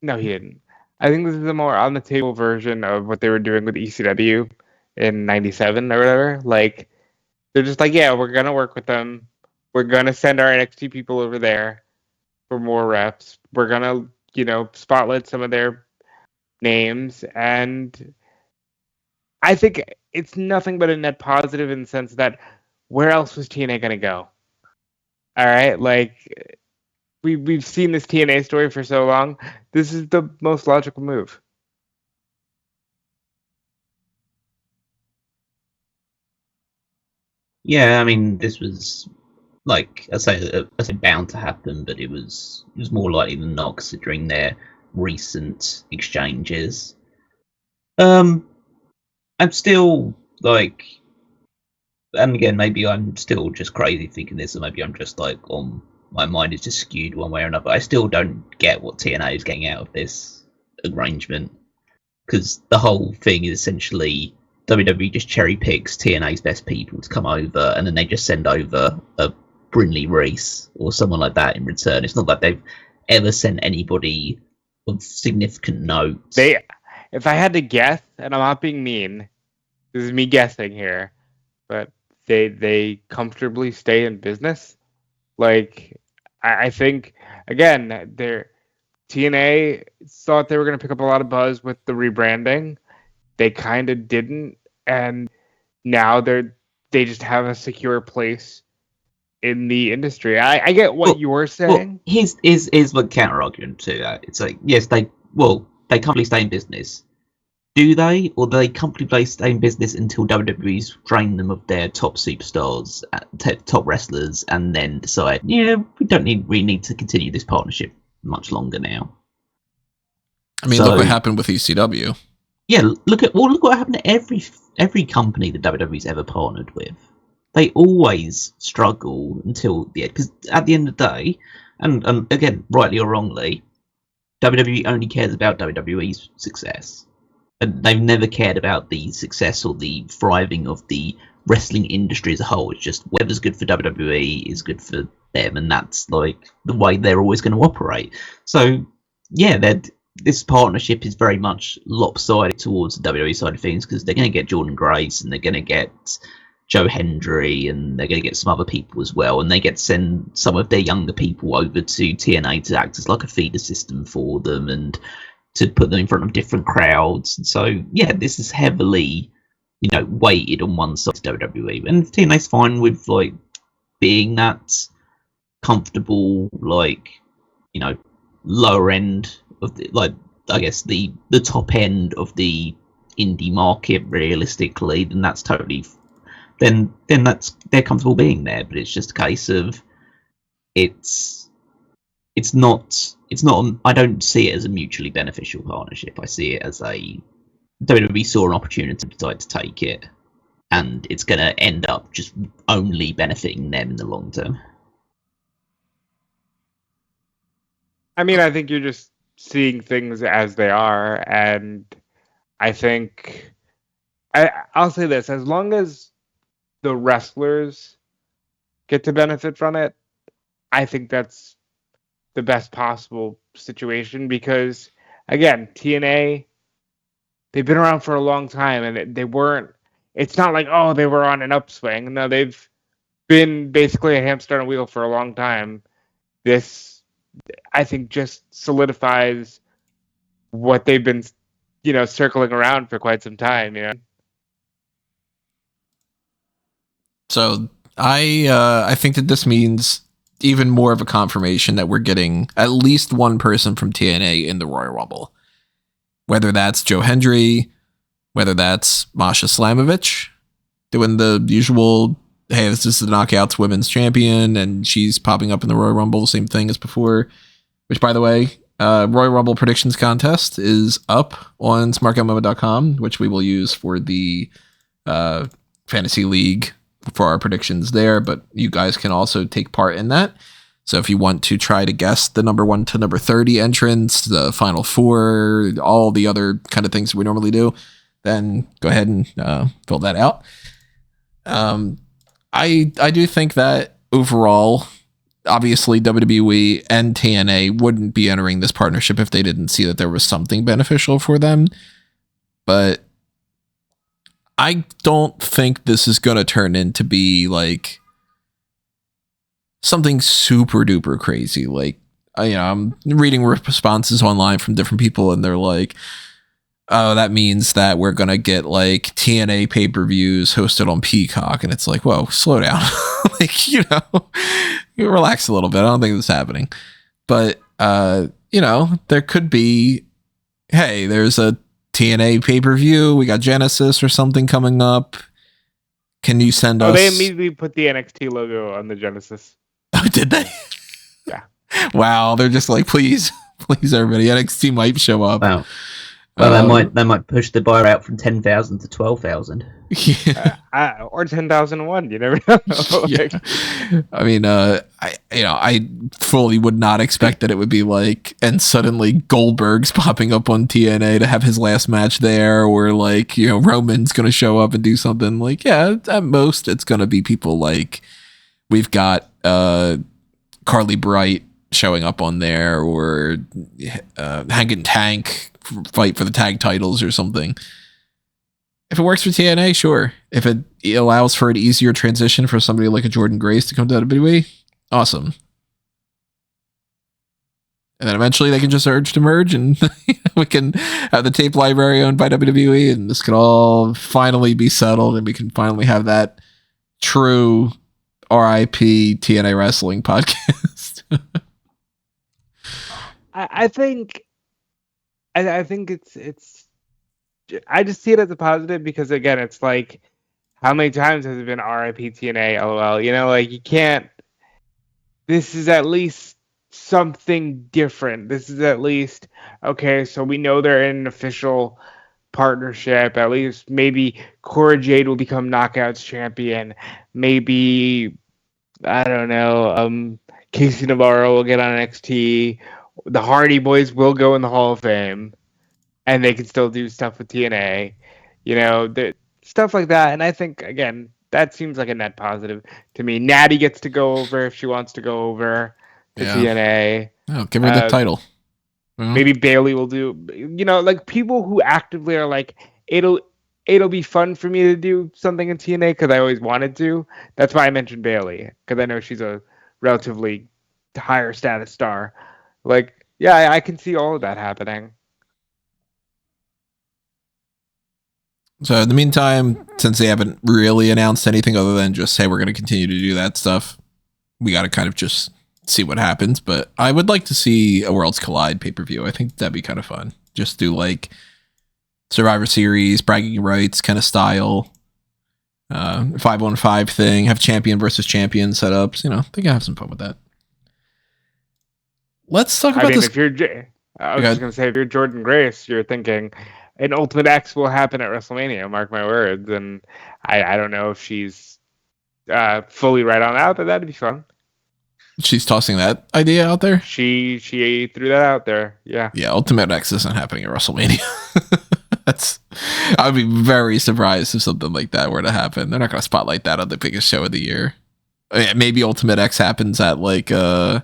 No, he didn't. I think this is a more on-the-table version of what they were doing with ECW in 97 or whatever. Like, they're just like, yeah, we're going to work with them. We're going to send our NXT people over there for more reps. We're going to, spotlight some of their names. And I think it's nothing but a net positive in the sense that where else was TNA going to go? All right? Like, we've seen this TNA story for so long. This is the most logical move. Yeah, I mean, this was, like I say bound to happen, but it was more likely than not considering their recent exchanges. I'm still like, and again, maybe I'm still just crazy thinking this, or maybe I'm just like my mind is just skewed one way or another. I still don't get what TNA is getting out of this arrangement, because the whole thing is essentially WWE just cherry picks TNA's best people to come over, and then they just send over a Brindley Reese or someone like that in return. It's not like they've ever sent anybody of significant note. If I had to guess, and I'm not being mean, this is me guessing here, but they comfortably stay in business. Like, I think, again, TNA thought they were going to pick up a lot of buzz with the rebranding. They kind of didn't, and now they just have a secure place in the industry. I get what you're saying. Well, here's the counter argument to that. It's like, yes, they comfortably stay in business. Do they, or do they comfortably stay in business until WWE's drained them of their top superstars, top wrestlers, and then decide, yeah, we need to continue this partnership much longer now? I mean, look what happened with ECW. Yeah, look what happened to every company that WWE's ever partnered with. They always struggle until the end, because at the end of the day, and again, rightly or wrongly, WWE only cares about WWE's success. And they've never cared about the success or the thriving of the wrestling industry as a whole. It's just whatever's good for WWE is good for them, and that's like the way they're always going to operate. So, yeah, this partnership is very much lopsided towards the WWE side of things, because they're going to get Jordan Grace, and they're going to get Joe Hendry, and they're going to get some other people as well, and they get to send some of their younger people over to TNA to act as like a feeder system for them, and to put them in front of different crowds. And so, yeah, this is heavily, weighted on one side to WWE. And TNA's fine with, like, being that comfortable, like, lower end of the, like, I guess the top end of the indie market, realistically, then that's totally, then they're comfortable being there. But it's just a case of, it's not, I don't see it as a mutually beneficial partnership. I see it as a WWE saw an opportunity to decide to take it, and it's going to end up just only benefiting them in the long term. I mean, I think you're just seeing things as they are, and I think I'll say this: as long as the wrestlers get to benefit from it, I think that's the best possible situation, because, again, TNA, they've been around for a long time, and it's not like, oh, they were on an upswing. No, they've been basically a hamster on a wheel for a long time. This, I think, just solidifies what they've been, circling around for quite some time, So I think that this means even more of a confirmation that we're getting at least one person from TNA in the Royal Rumble. Whether that's Joe Hendry, whether that's Masha Slamovich, doing the usual, hey, this is the Knockouts Women's Champion, and she's popping up in the Royal Rumble, same thing as before. Which, by the way, Royal Rumble predictions contest is up on smarkmmo.com, which we will use for the Fantasy League for our predictions there, but you guys can also take part in that. So if you want to try to guess the number 1 to number 30 entrants, the final 4, all the other kind of things we normally do, then go ahead and fill that out. I do think that overall, obviously WWE and TNA wouldn't be entering this partnership if they didn't see that there was something beneficial for them. But I don't think this is going to turn into be like something super duper crazy. Like, I'm reading responses online from different people, and they're like, oh, that means that we're going to get like TNA pay-per-views hosted on Peacock. And it's like, whoa, slow down. Like, you relax a little bit. I don't think this is happening. But, there could be, hey, there's a TNA pay-per-view. We got Genesis or something coming up. Can you send us? They immediately put the NXT logo on the Genesis. Oh, did they? Yeah. Wow. They're just like, please, everybody. NXT might show up. Wow. Well, they might push the bar out from 10,000 to 12,000. Yeah. Or 10,001. You never know. Yeah. I mean, I fully would not expect that it would be like, and suddenly Goldberg's popping up on TNA to have his last match there, or like, Roman's going to show up and do something. Like, yeah, at most it's going to be people like, we've got Carly Bright showing up on there, or Hank and Tank fight for the tag titles or something. If it works for TNA, sure. If it allows for an easier transition for somebody like a Jordan Grace to come to WWE, awesome. And then eventually they can just urge to merge and we can have the tape library owned by WWE and this can all finally be settled and we can finally have that true RIP TNA Wrestling podcast. I think it's I just see it as a positive because again it's like how many times has it been RIP TNA LOL, you know, like you can't, this is at least something different. This is at least okay, so we know they're in an official partnership. At least maybe Cora Jade will become Knockouts champion. Maybe I don't know, Casey Navarro will get on NXT. The Hardy Boys will go in the Hall of Fame, and they can still do stuff with TNA. You know, stuff like that. And I think again, that seems like a net positive to me. Natty gets to go over if she wants to go over to TNA. Oh, give her the title. Maybe Bailey will do. You know, like people who actively are like, it'll be fun for me to do something in TNA because I always wanted to. That's why I mentioned Bailey because I know she's a relatively higher status star. Like, yeah, I can see all of that happening. So in the meantime, since they haven't really announced anything other than just say we're going to continue to do that stuff, we got to kind of just see what happens. But I would like to see a Worlds Collide pay-per-view. I think that'd be kind of fun. Just do like Survivor Series, bragging rights kind of style, 5-on-5 thing, have champion versus champion setups. You know, I think I have some fun with that. Let's talk about this. If you're, I was just going to say, if you're Jordan Grace, you're thinking an Ultimate X will happen at WrestleMania, mark my words. And I don't know if she's fully right on that, but that'd be fun. She's tossing that idea out there? She threw that out there, yeah. Yeah, Ultimate X isn't happening at WrestleMania. I would be very surprised if something like that were to happen. They're not going to spotlight that on the biggest show of the year. Maybe Ultimate X happens at like, I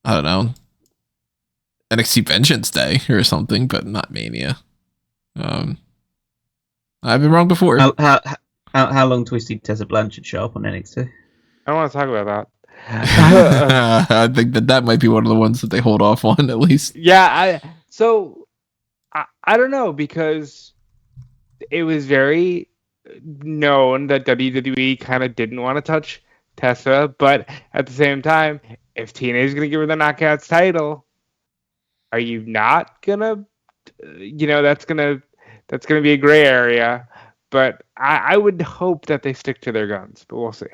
don't know, NXT Vengeance Day or something, but not Mania. I've been wrong before. How long do we see Tessa Blanchard show up on NXT? I don't want to talk about that. I think that might be one of the ones that they hold off on at least. Yeah, I don't know because it was very known that WWE kind of didn't want to touch Tessa, but at the same time, if TNA is going to give her the Knockouts title, are you not gonna? You know, that's gonna be a gray area. But I would hope that they stick to their guns, but we'll see.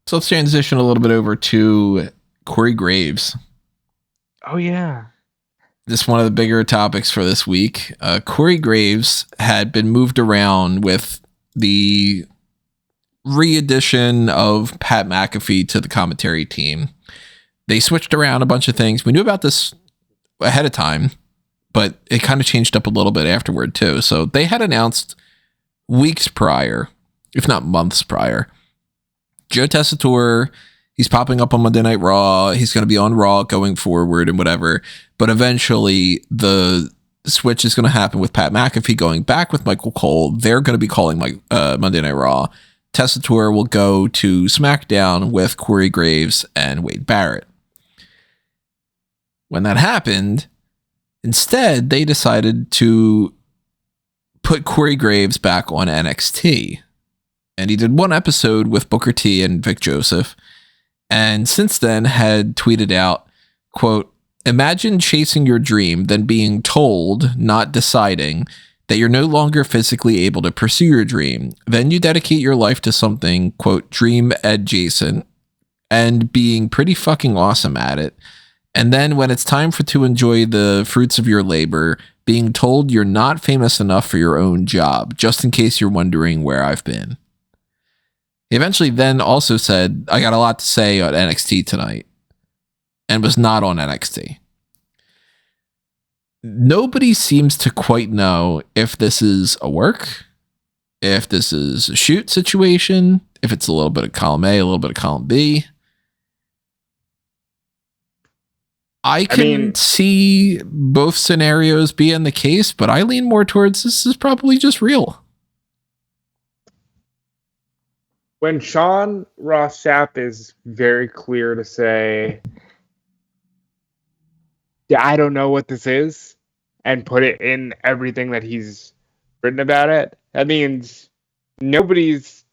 So let's transition a little bit over to Corey Graves. Oh, yeah. This is one of the bigger topics for this week. Corey Graves had been moved around with the re-addition of Pat McAfee to the commentary team. They switched around a bunch of things. We knew about this ahead of time, but it kind of changed up a little bit afterward too. So they had announced weeks prior, if not months prior, Joe Tessitore, he's popping up on Monday Night Raw. He's going to be on Raw going forward and whatever. But eventually the switch is going to happen with Pat McAfee going back with Michael Cole. They're going to be calling Monday Night Raw. Tessitore will go to SmackDown with Corey Graves and Wade Barrett. When that happened, instead, they decided to put Corey Graves back on NXT. And he did one episode with Booker T and Vic Joseph. And since then had tweeted out, quote, "Imagine chasing your dream, then being told, not deciding, that you're no longer physically able to pursue your dream. Then you dedicate your life to something, quote, dream adjacent, and being pretty fucking awesome at it. And then when it's time to enjoy the fruits of your labor, being told you're not famous enough for your own job, just in case you're wondering where I've been." He eventually then also said, "I got a lot to say on NXT tonight," and was not on NXT. Nobody seems to quite know if this is a work, if this is a shoot situation, if it's a little bit of column A, a little bit of column B. I can see both scenarios being the case, but I lean more towards this is probably just real. When Sean Ross Sapp is very clear to say, yeah, I don't know what this is, and put it in everything that he's written about it, that means nobody's,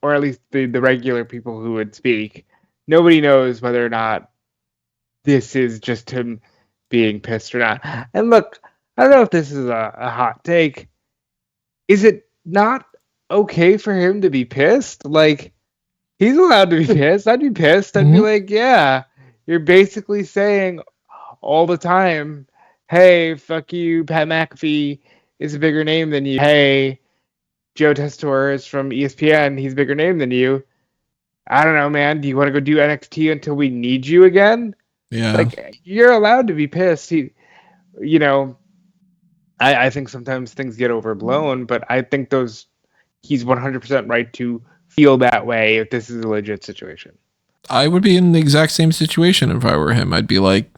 or at least the regular people who would speak, nobody knows whether or not this is just him being pissed or not. And look, I don't know if this is a hot take. Is it not okay for him to be pissed? Like, he's allowed to be pissed. I'd be pissed. I'd be like, yeah, you're basically saying all the time, hey, fuck you, Pat McAfee is a bigger name than you. Hey, Joe Tessitore is from ESPN. He's a bigger name than you. I don't know, man. Do you want to go do NXT until we need you again? Yeah. Like, you're allowed to be pissed. I think sometimes things get overblown, but I think he's 100% right to feel that way if this is a legit situation. I would be in the exact same situation if I were him. I'd be like,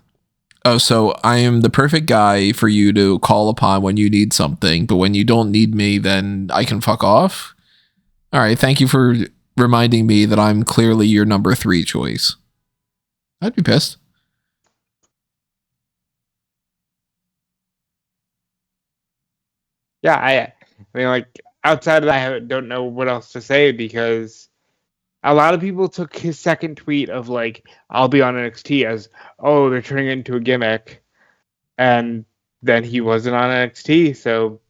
oh, so I am the perfect guy for you to call upon when you need something, but when you don't need me, then I can fuck off? All right, thank you for reminding me that I'm clearly your number 3 choice. I'd be pissed. Yeah, I mean, like, outside of that, I don't know what else to say, because a lot of people took his second tweet of, like, I'll be on NXT as, oh, they're turning it into a gimmick. And then he wasn't on NXT, so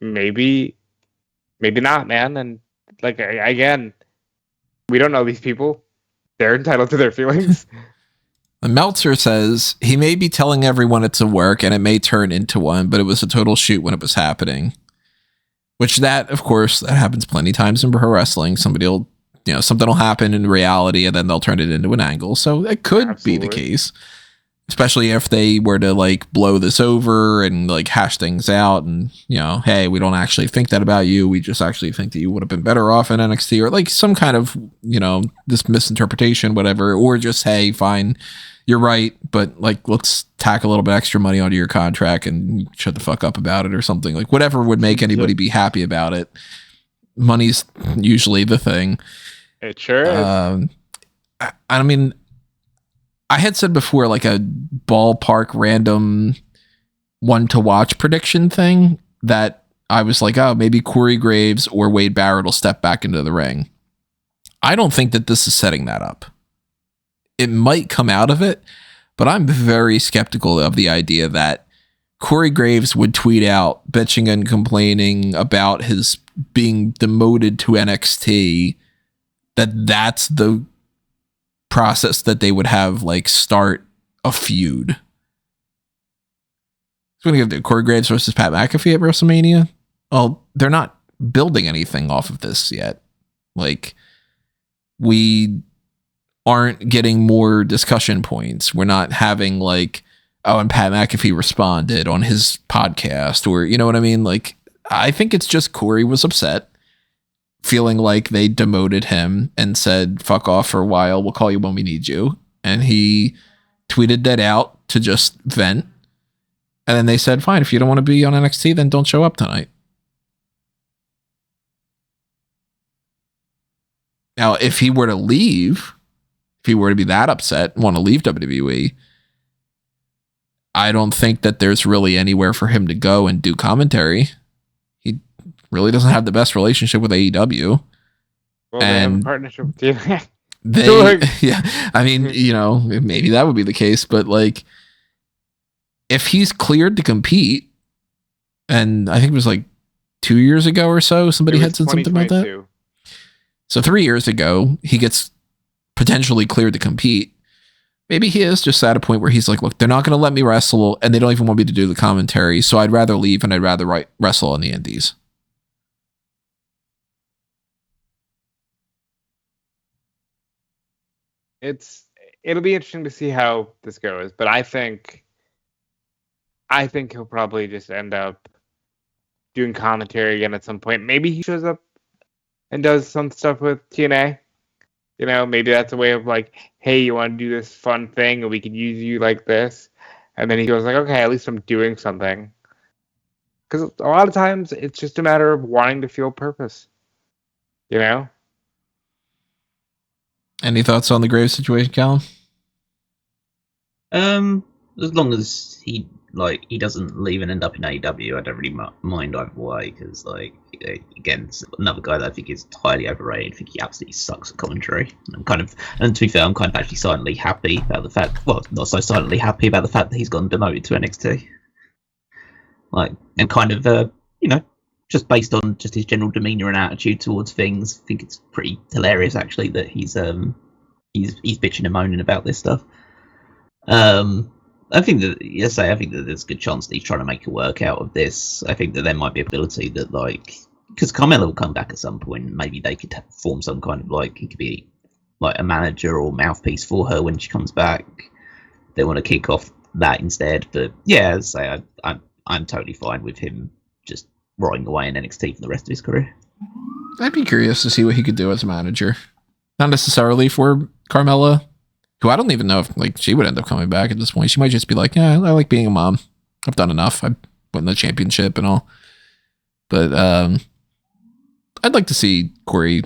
maybe not, man. And, like, again, we don't know these people. They're entitled to their feelings. Meltzer says he may be telling everyone it's a work and it may turn into one, but it was a total shoot when it was happening. Which that, of course, that happens plenty times in pro wrestling. Something will happen in reality and then they'll turn it into an angle. So it could be the case, especially if they were to like blow this over and like hash things out and, hey, we don't actually think that about you. We just actually think that you would have been better off in NXT, or like some kind of, this misinterpretation, whatever, or just, hey, fine, you're right, but like, let's tack a little bit extra money onto your contract and shut the fuck up about it or something. Like, whatever would make anybody be happy about it. Money's usually the thing. It sure is. I mean, I had said before, like a ballpark random one to watch prediction thing, that I was like, oh, maybe Corey Graves or Wade Barrett will step back into the ring. I don't think that this is setting that up. It might come out of it, but I'm very skeptical of the idea that Corey Graves would tweet out bitching and complaining about his being demoted to NXT, that's the process that they would have like start a feud. So when you have Corey Graves versus Pat McAfee at WrestleMania, well, they're not building anything off of this yet. Like, we aren't getting more discussion points. We're not having like, oh, and Pat McAfee responded on his podcast, or you know what I mean? Like, I think it's just Corey was upset, feeling like they demoted him and said, fuck off for a while. We'll call you when we need you. And he tweeted that out to just vent. And then they said, fine, if you don't want to be on NXT, then don't show up tonight. Now, if he were to leave, if he were to be that upset and want to leave WWE, I don't think that there's really anywhere for him to go and do commentary. He really doesn't have the best relationship with AEW. Well, they have a partnership with TNA. Yeah, I mean, you know, maybe that would be the case, but like, if he's cleared to compete, and I think it was like 2 years ago or so, somebody had said something about that. So 3 years ago, he gets potentially cleared to compete. Maybe he is just at a point where he's like, look, they're not going to let me wrestle, and they don't even want me to do the commentary, so I'd rather leave and I'd rather wrestle on the indies. It'll be interesting to see how this goes, but I think he'll probably just end up doing commentary again at some point. Maybe he shows up and does some stuff with TNA. You know, maybe that's a way of like, hey, you want to do this fun thing and we could use you like this. And then he goes like, okay, at least I'm doing something. Because a lot of times it's just a matter of wanting to feel purpose. You know? Any thoughts on the Graves situation, Callum? As long as he doesn't leave and end up in AEW, I don't really mind either way. Because again, it's another guy that I think is highly overrated. I think he absolutely sucks at commentary. And to be fair, I'm kind of actually silently happy about the fact. Well, not so silently happy about the fact that he's gotten demoted to NXT. And kind of just based on just his general demeanor and attitude towards things, I think it's pretty hilarious actually that he's bitching and moaning about this stuff. I think that there's a good chance that he's trying to make a work out of this. I think that there might be a ability that because Carmella will come back at some point, maybe they could form some kind of he could be a manager or mouthpiece for her when she comes back. They want to kick off that instead, but yeah, as I say, I'm totally fine with him just rotting away in NXT for the rest of his career. I'd be curious to see what he could do as a manager. Not necessarily for Carmella, who I don't even know if she would end up coming back at this point. She might just be like, yeah, I like being a mom. I've done enough. I won the championship and all. But I'd like to see Corey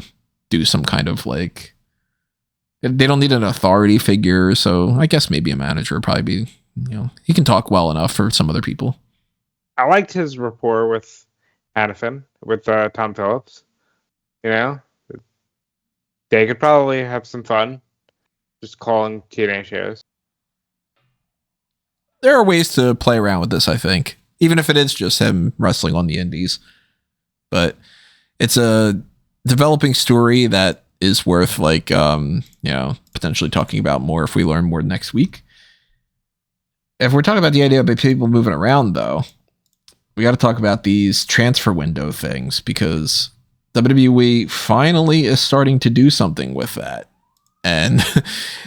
do some kind of they don't need an authority figure, so I guess maybe a manager would probably be, he can talk well enough for some other people. I liked his rapport with Hannafin, with Tom Phillips. They could probably have some fun just calling TNA shows. There are ways to play around with this, I think, even if it is just him wrestling on the indies. But it's a developing story that is worth potentially talking about more if we learn more next week. If we're talking about the idea of people moving around, though, we got to talk about these transfer window things, because WWE finally is starting to do something with that. And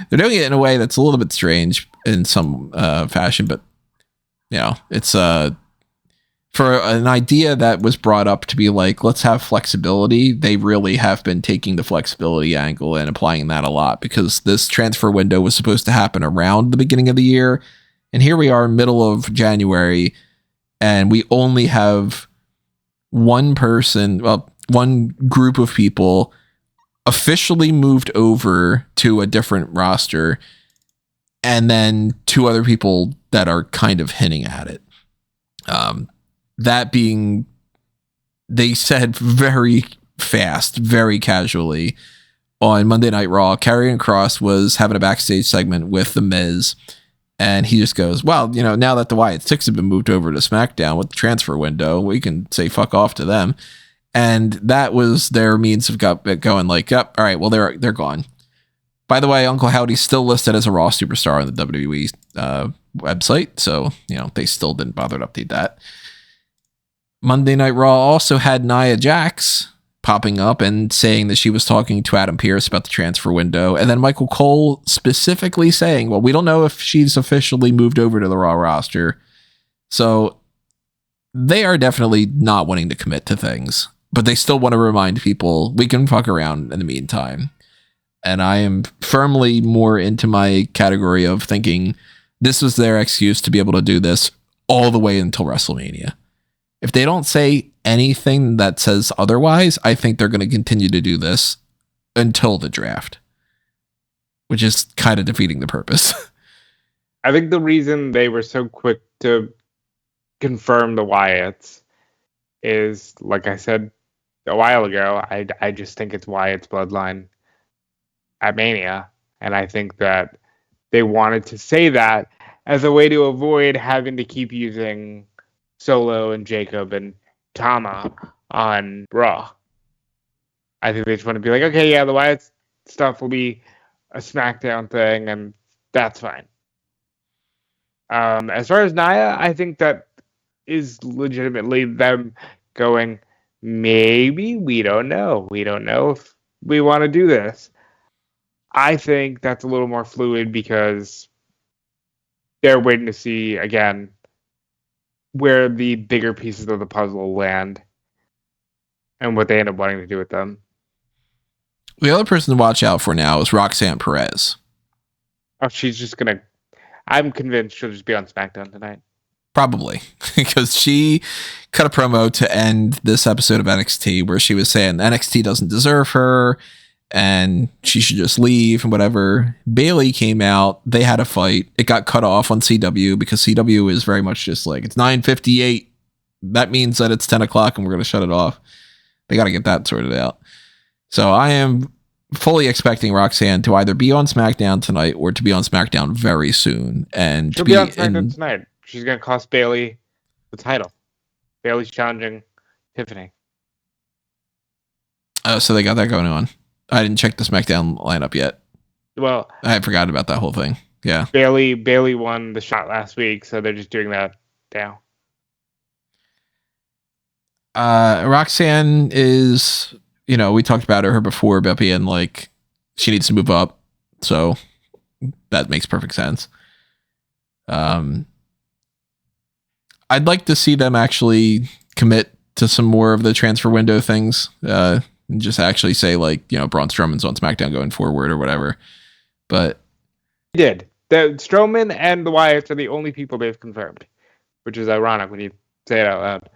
they're doing it in a way that's a little bit strange in some fashion, but it's for an idea that was brought up to be let's have flexibility. They really have been taking the flexibility angle and applying that a lot, because this transfer window was supposed to happen around the beginning of the year. And here we are, middle of January, and we only have one group of people officially moved over to a different roster, and then two other people that are kind of hinting at it. That being, they said very fast, very casually on Monday Night Raw, Karrion Kross was having a backstage segment with The Miz, and he just goes, well, now that the Wyatt Sicks have been moved over to SmackDown with the transfer window, we can say fuck off to them. And that was their means of going yep, all right, well, they're gone. By the way, Uncle Howdy's still listed as a Raw superstar on the WWE website, so, they still didn't bother to update that. Monday Night Raw also had Nia Jax popping up and saying that she was talking to Adam Pearce about the transfer window, and then Michael Cole specifically saying, well, we don't know if she's officially moved over to the Raw roster. So they are definitely not wanting to commit to things, but they still want to remind people we can fuck around in the meantime. And I am firmly more into my category of thinking this was their excuse to be able to do this all the way until WrestleMania. If they don't say anything that says otherwise, I think they're going to continue to do this until the draft, which is kind of defeating the purpose. I think the reason they were so quick to confirm the Wyatts is, like I said a while ago, I just think it's Wyatt's bloodline at Mania. And I think that they wanted to say that as a way to avoid having to keep using Solo and Jacob and Tama on Raw. I think they just want to be like, okay, yeah, the Wyatt stuff will be a SmackDown thing, and that's fine. As far as Nia, I think that is legitimately them going, maybe, we don't know. We don't know if we want to do this. I think that's a little more fluid because they're waiting to see, again, where the bigger pieces of the puzzle land and what they end up wanting to do with them. The other person to watch out for now is Roxanne Perez. Oh, she's just gonna. I'm convinced she'll just be on SmackDown tonight. Probably, because she cut a promo to end this episode of NXT where she was saying NXT doesn't deserve her and she should just leave and whatever. Bayley came out. They had a fight. It got cut off on CW because CW is very much just like, it's 9:58. That means that it's 10 o'clock and we're going to shut it off. They got to get that sorted out. So I am fully expecting Roxanne to either be on SmackDown tonight or to be on SmackDown very soon. And she'll be on SmackDown tonight. She's going to cost Bayley the title. Bayley's challenging Tiffany. Oh, so they got that going on. I didn't check the SmackDown lineup yet. Well, I had forgotten about that whole thing. Yeah. Bayley won the shot last week, so they're just doing that now. Roxanne is, we talked about her before about being like, she needs to move up. So that makes perfect sense. I'd like to see them actually commit to some more of the transfer window things. And just actually say like, Braun Strowman's on SmackDown going forward or whatever. But he did. The Strowman and the Wyatts are the only people they've confirmed, which is ironic when you say it out loud.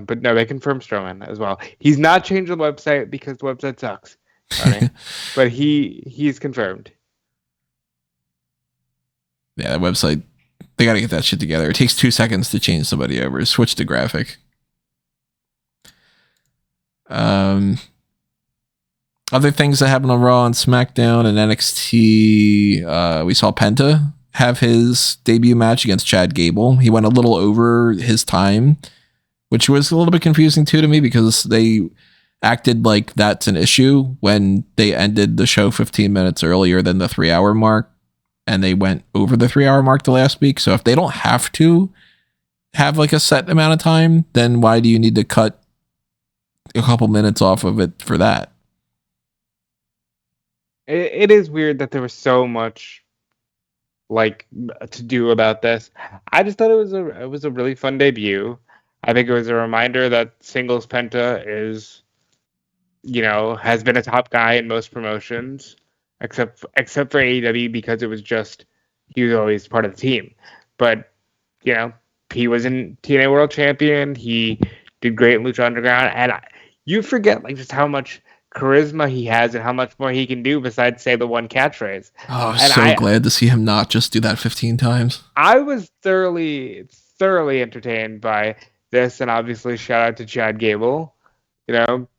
But no, they confirmed Strowman as well. He's not changed the website because the website sucks. But he's confirmed. Yeah, that website, they got to get that shit together. It takes 2 seconds to change somebody over. Switch the graphic. Other things that happened on Raw and SmackDown and NXT, we saw Penta have his debut match against Chad Gable. He went a little over his time, which was a little bit confusing too to me because they acted like that's an issue when they ended the show 15 minutes earlier than the 3-hour mark, and they went over the 3-hour mark the last week. So if they don't have to have like a set amount of time, then why do you need to cut a couple minutes off of it for that? It is weird that there was so much like to do about this. I just thought it was a really fun debut. I think it was a reminder that singles Penta is, has been a top guy in most promotions, except for AEW because it was just he was always part of the team. But he was in TNA World Champion. He did great in Lucha Underground, and you forget like just how much charisma he has and how much more he can do besides say the one catchphrase. Oh, I'm so glad to see him not just do that 15 times. I was thoroughly entertained by this, and obviously shout out to Chad Gable.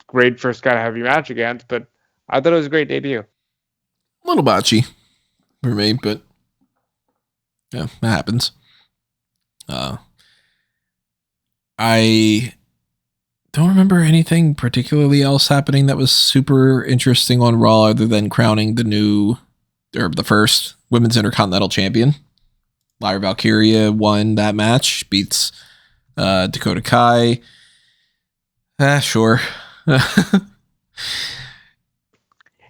Great first guy to have your match against, but I thought it was a great debut. A little botchy for me, but yeah, that happens. I don't remember anything particularly else happening that was super interesting on Raw other than crowning the first women's Intercontinental champion. Lyra Valkyria won that match, beats Dakota Kai. Sure.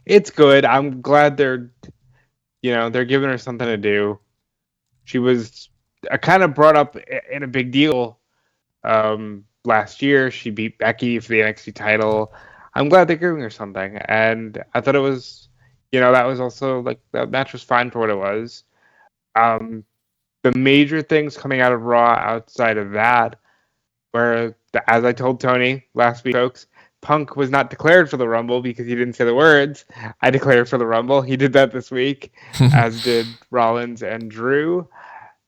It's good. I'm glad they're giving her something to do. She was kind of brought up in a big deal last year. She beat Becky for the NXT title. I'm glad they're giving her something. And I thought it was, that was also like, that match was fine for what it was. The major things coming out of Raw outside of that were, as I told Tony last week, folks, Punk was not declared for the Rumble because he didn't say the words. I declared for the Rumble. He did that this week, as did Rollins and Drew.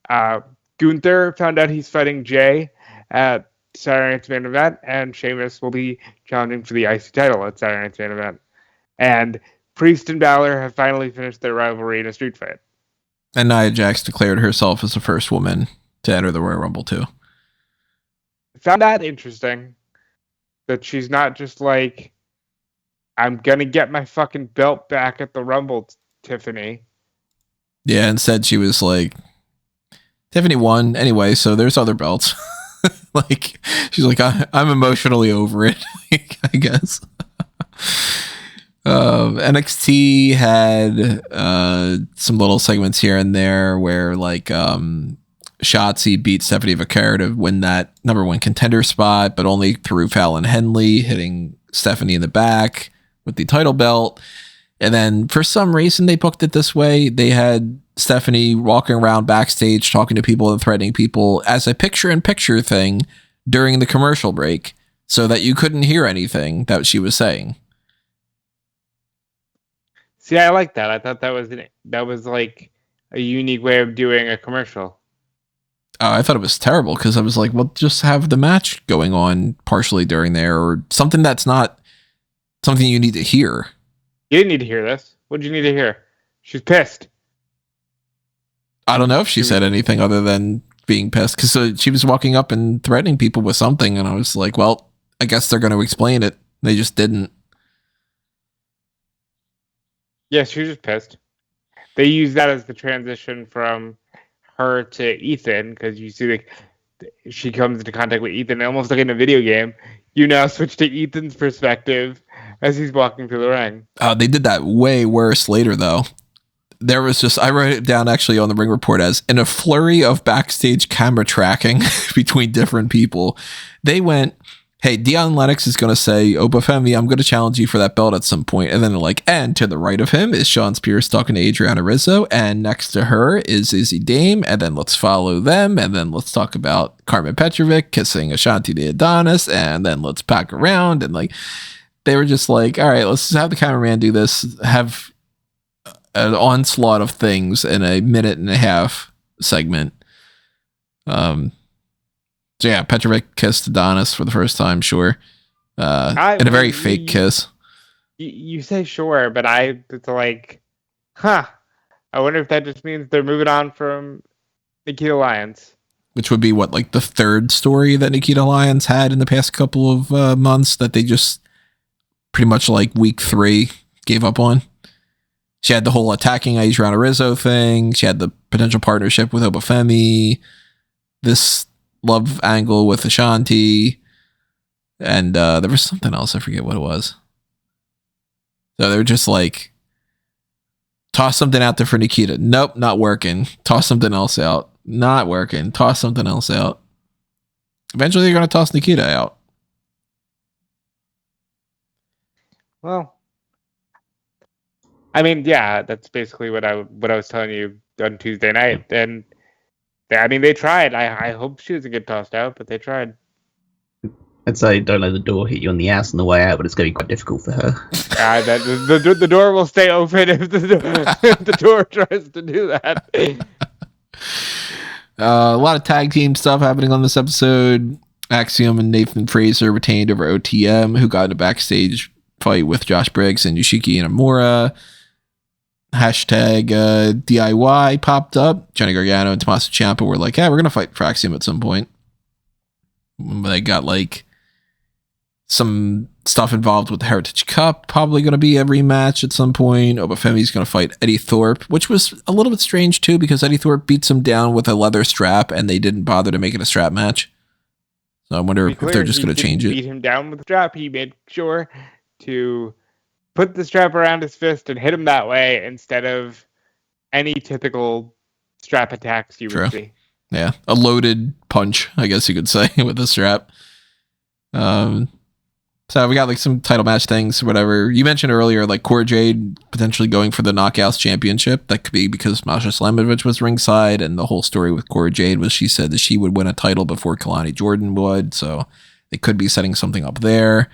Gunther found out he's fighting Jay at Saturday Night's Main Event, and Sheamus will be challenging for the IC title at Saturday Night's Main Event. And Priest and Balor have finally finished their rivalry in a street fight. And Nia Jax declared herself as the first woman to enter the Royal Rumble too. Found that interesting. That she's not just like, I'm gonna get my fucking belt back at the Rumble, Tiffany. Yeah, instead she was like, Tiffany won anyway, so there's other belts. Like, she's like, I'm emotionally over it, I guess. NXT had some little segments here and there where like Shotzi beat Stephanie Vaquer to win that number one contender spot, but only through Fallon Henley hitting Stephanie in the back. with the title belt. And then for some reason they booked it this way. They had Stephanie walking around backstage, talking to people and threatening people as a picture-in-picture thing during the commercial break so that you couldn't hear anything that she was saying. See, I like that. I thought that was like a unique way of doing a commercial. I thought it was terrible because I was like, well, just have the match going on partially during there or something that's not something you need to hear. You didn't need to hear this. What did you need to hear? She's pissed. I don't know if she said anything other than being pissed because she was walking up and threatening people with something. And I was like, well, I guess they're going to explain it. They just didn't. Yeah, she was just pissed. They used that as the transition from her to Ethan because you see she comes into contact with Ethan almost like in a video game. You now switch to Ethan's perspective as he's walking through the ring. They did that way worse later, though. There was just, I wrote it down actually on the Ring Report as in a flurry of backstage camera tracking between different people. They went, hey, Dion Lennox is going to say, Obafemi, I'm going to challenge you for that belt at some point. And then they're like, and to the right of him is Sean Spears talking to Adriana Rizzo. And next to her is Izzy Dame. And then let's follow them. And then let's talk about Carmen Petrovic kissing Ashanti the Adonis. And then let's pack around. And like, they were just like, all right, let's just have the cameraman do this, have an onslaught of things in a 1.5-minute segment. So yeah, Petrovic kissed Adonis for the first time, sure. And a very fake kiss. You say sure, but it's like, I wonder if that just means they're moving on from Nikita Lyons. Which would be what, like the third story that Nikita Lyons had in the past couple of months that they just pretty much like week 3 gave up on. She had the whole attacking Adriana Rizzo thing. She had the potential partnership with Obafemi. This love angle with Ashanti. And there was something else. I forget what it was. So they were just like, toss something out there for Nikita. Nope, not working. Toss something else out. Not working. Toss something else out. Eventually they're going to toss Nikita out. Well, I mean, yeah, that's basically what I was telling you on Tuesday night. And I mean, they tried. I hope she doesn't get tossed out, but they tried. I'd say don't let the door hit you on the ass on the way out, but it's going to be quite difficult for her. The door will stay open if the door tries to do that. A lot of tag team stuff happening on this episode. Axiom and Nathan Fraser retained over OTM, who got in a backstage fight with Josh Briggs and Yoshiki Inamura. Hashtag DIY popped up. Johnny Gargano and Tommaso Ciampa were like, yeah, we're going to fight for Axiom at some point. But they got like some stuff involved with the Heritage Cup. Probably going to be a rematch at some point. Obafemi's going to fight Eddie Thorpe, which was a little bit strange too, because Eddie Thorpe beats him down with a leather strap and they didn't bother to make it a strap match. So I wonder if they're just going to change it. Beat him down with the strap. He made sure to put the strap around his fist and hit him that way instead of any typical strap attacks you would see. Yeah, a loaded punch, I guess you could say, with the strap. So we got like some title match things, whatever. You mentioned earlier, like Cora Jade potentially going for the Knockouts Championship. That could be because Masha Slamovich was ringside, and the whole story with Cora Jade was she said that she would win a title before Kalani Jordan would. So they could be setting something up there.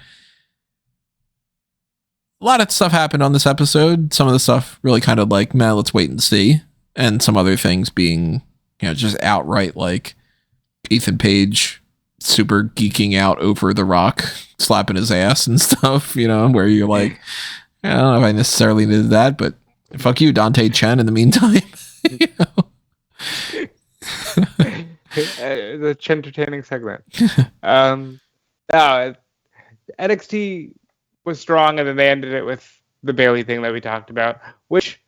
A lot of stuff happened on this episode. Some of the stuff really kind of like, man, let's wait and see. And some other things being, you know, just outright like Ethan Page super geeking out over The Rock slapping his ass and stuff, you know, where you're like, I don't know if I necessarily did that, but fuck you, Dante Chen, in the meantime. You know? The entertaining segment. No, NXT was strong, and then they ended it with the Bayley thing that we talked about, which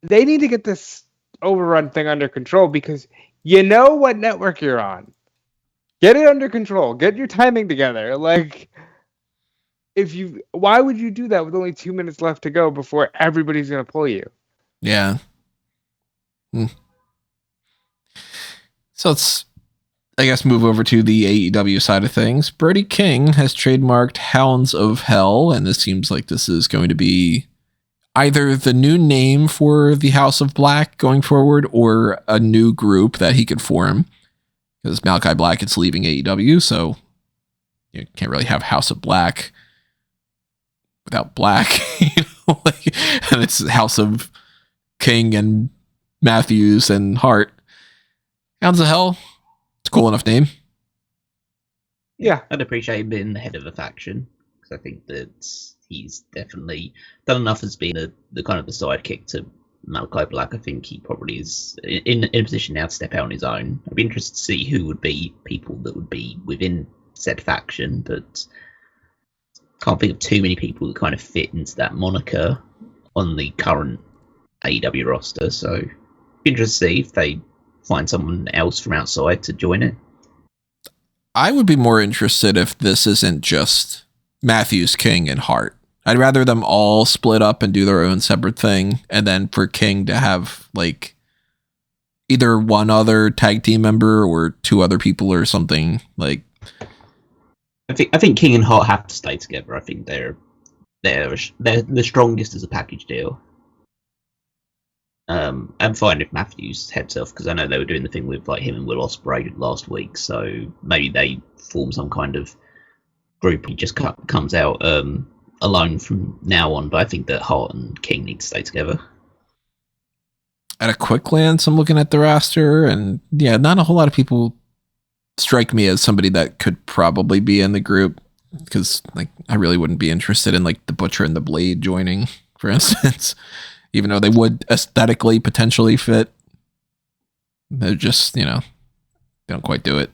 they need to get this overrun thing under control because you know what network you're on. Get it under control. Get your timing together. Like, why would you do that with only 2 minutes left to go before everybody's going to pull you? Yeah. So I guess move over to the AEW side of things. Brody King has trademarked Hounds of Hell, and this seems like this is going to be either the new name for the House of Black going forward or a new group that he could form, because Malachi Black is leaving AEW, so you can't really have House of Black without Black, and it's House of King and Matthews and Hart. Hounds of Hell, it's a cool enough name. Yeah, I'd appreciate him being the head of a faction, because I think that he's definitely done enough as being the kind of the sidekick to Malachi Black. I think he probably is in a position now to step out on his own. I'd be interested to see who would be people that would be within said faction, but can't think of too many people that kind of fit into that moniker on the current AEW roster. So be interested to see if they find someone else from outside to join it. I would be more interested if this isn't just Matthews, King, and Hart. I'd rather them all split up and do their own separate thing, and then for King to have like either one other tag team member or two other people or something. Like, I think King and Hart have to stay together. I think they're the strongest as a package deal. I'm fine if Matthews heads off, because I know they were doing the thing with like him and Will Ospreay last week, so maybe they form some kind of group. He just comes out alone from now on, but I think that Hart and King need to stay together. At a quick glance, I'm looking at the roster, and yeah, not a whole lot of people strike me as somebody that could probably be in the group, because like I really wouldn't be interested in like the Butcher and the Blade joining, for instance. Even though they would aesthetically potentially fit, they're just, they don't quite do it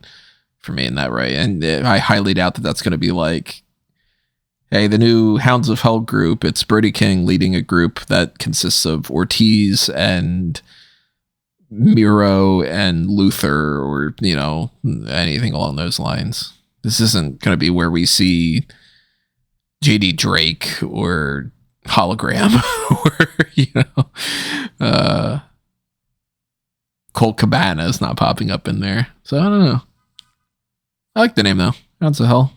for me in that way. And I highly doubt that that's going to be like, hey, the new Hounds of Hell group, it's Brody King leading a group that consists of Ortiz and Miro and Luther, or, anything along those lines. This isn't going to be where we see JD Drake or Hologram or Colt Cabana is not popping up in there, so I don't know. I like the name though. Hounds of Hell,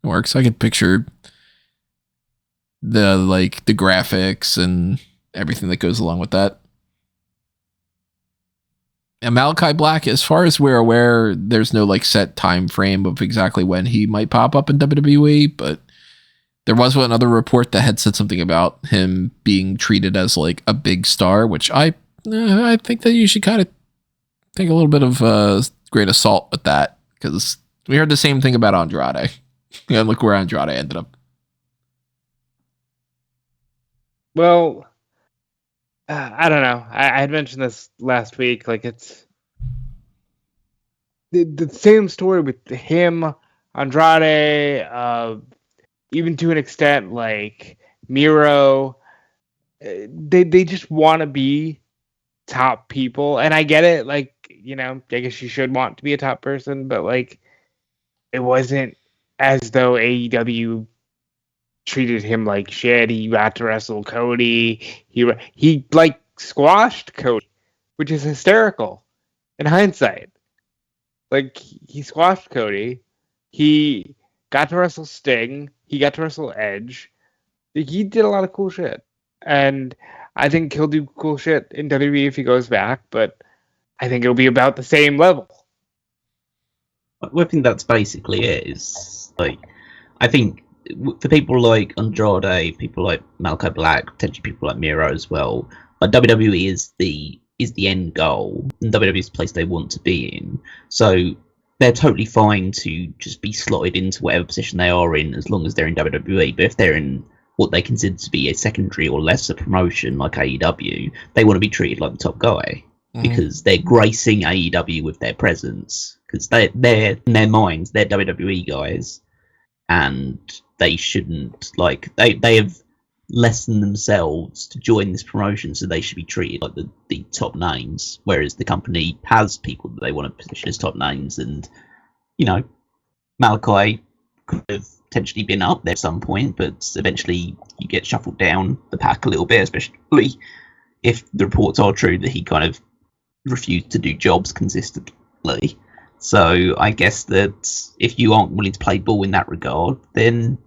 it works. I could picture the graphics and everything that goes along with that. And Malachi Black, as far as we're aware, there's no set time frame of exactly when he might pop up in WWE, but there was another report that had said something about him being treated as a big star, which I think that you should kind of take a little bit of grain of salt with that, because we heard the same thing about Andrade. And look where Andrade ended up. Well, I don't know. I had mentioned this last week. It's the same story with him, Andrade, even to an extent, Miro. They just want to be top people, and I get it. I guess you should want to be a top person, but it wasn't as though AEW treated him like shit. He got to wrestle Cody. He squashed Cody, which is hysterical in hindsight. He squashed Cody. He got to wrestle Sting. He got to wrestle Edge. He did a lot of cool shit. And I think he'll do cool shit in WWE if he goes back, but I think it'll be about the same level. I think that's basically it. I think for people like Andrade, people like Malachi Black, potentially people like Miro as well, WWE is the end goal, and WWE is the place they want to be in. So they're totally fine to just be slotted into whatever position they are in, as long as they're in WWE. But if they're in what they consider to be a secondary or lesser promotion like AEW, they want to be treated like the top guy, because they're gracing AEW with their presence, because they're in their minds, they're WWE guys, and they shouldn't, they have lessened themselves to join this promotion, so they should be treated like the top names, whereas the company has people that they want to position as top names. And Malachi could have potentially been up there at some point, but eventually you get shuffled down the pack a little bit, especially if the reports are true that he kind of refused to do jobs consistently. So I guess that if you aren't willing to play ball in that regard, then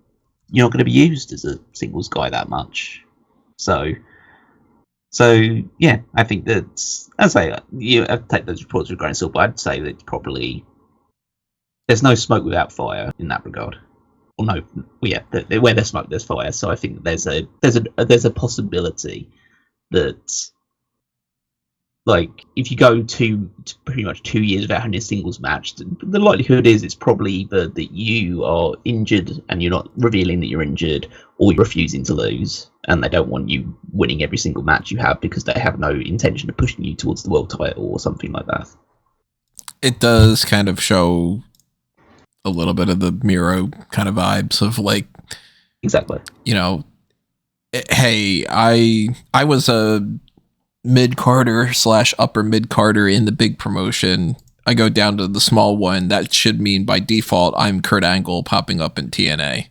you're not going to be used as a singles guy that much. So yeah, I think that, I'd say, I'd take those reports with a grain of salt, but I'd say that probably there's no smoke without fire in that regard. Or no, yeah, where there's smoke, there's fire. So I think there's a possibility that, like, if you go to pretty much 2 years without having a singles match, the likelihood is it's probably either that you are injured and you're not revealing that you're injured, or you're refusing to lose, and they don't want you winning every single match you have because they have no intention of pushing you towards the world title or something like that. It does kind of show a little bit of the Miro kind of vibes of, like, exactly, you know, hey, I was a mid-carder / upper mid-carder in the big promotion. I go down to the small one. That should mean by default I'm Kurt Angle popping up in TNA.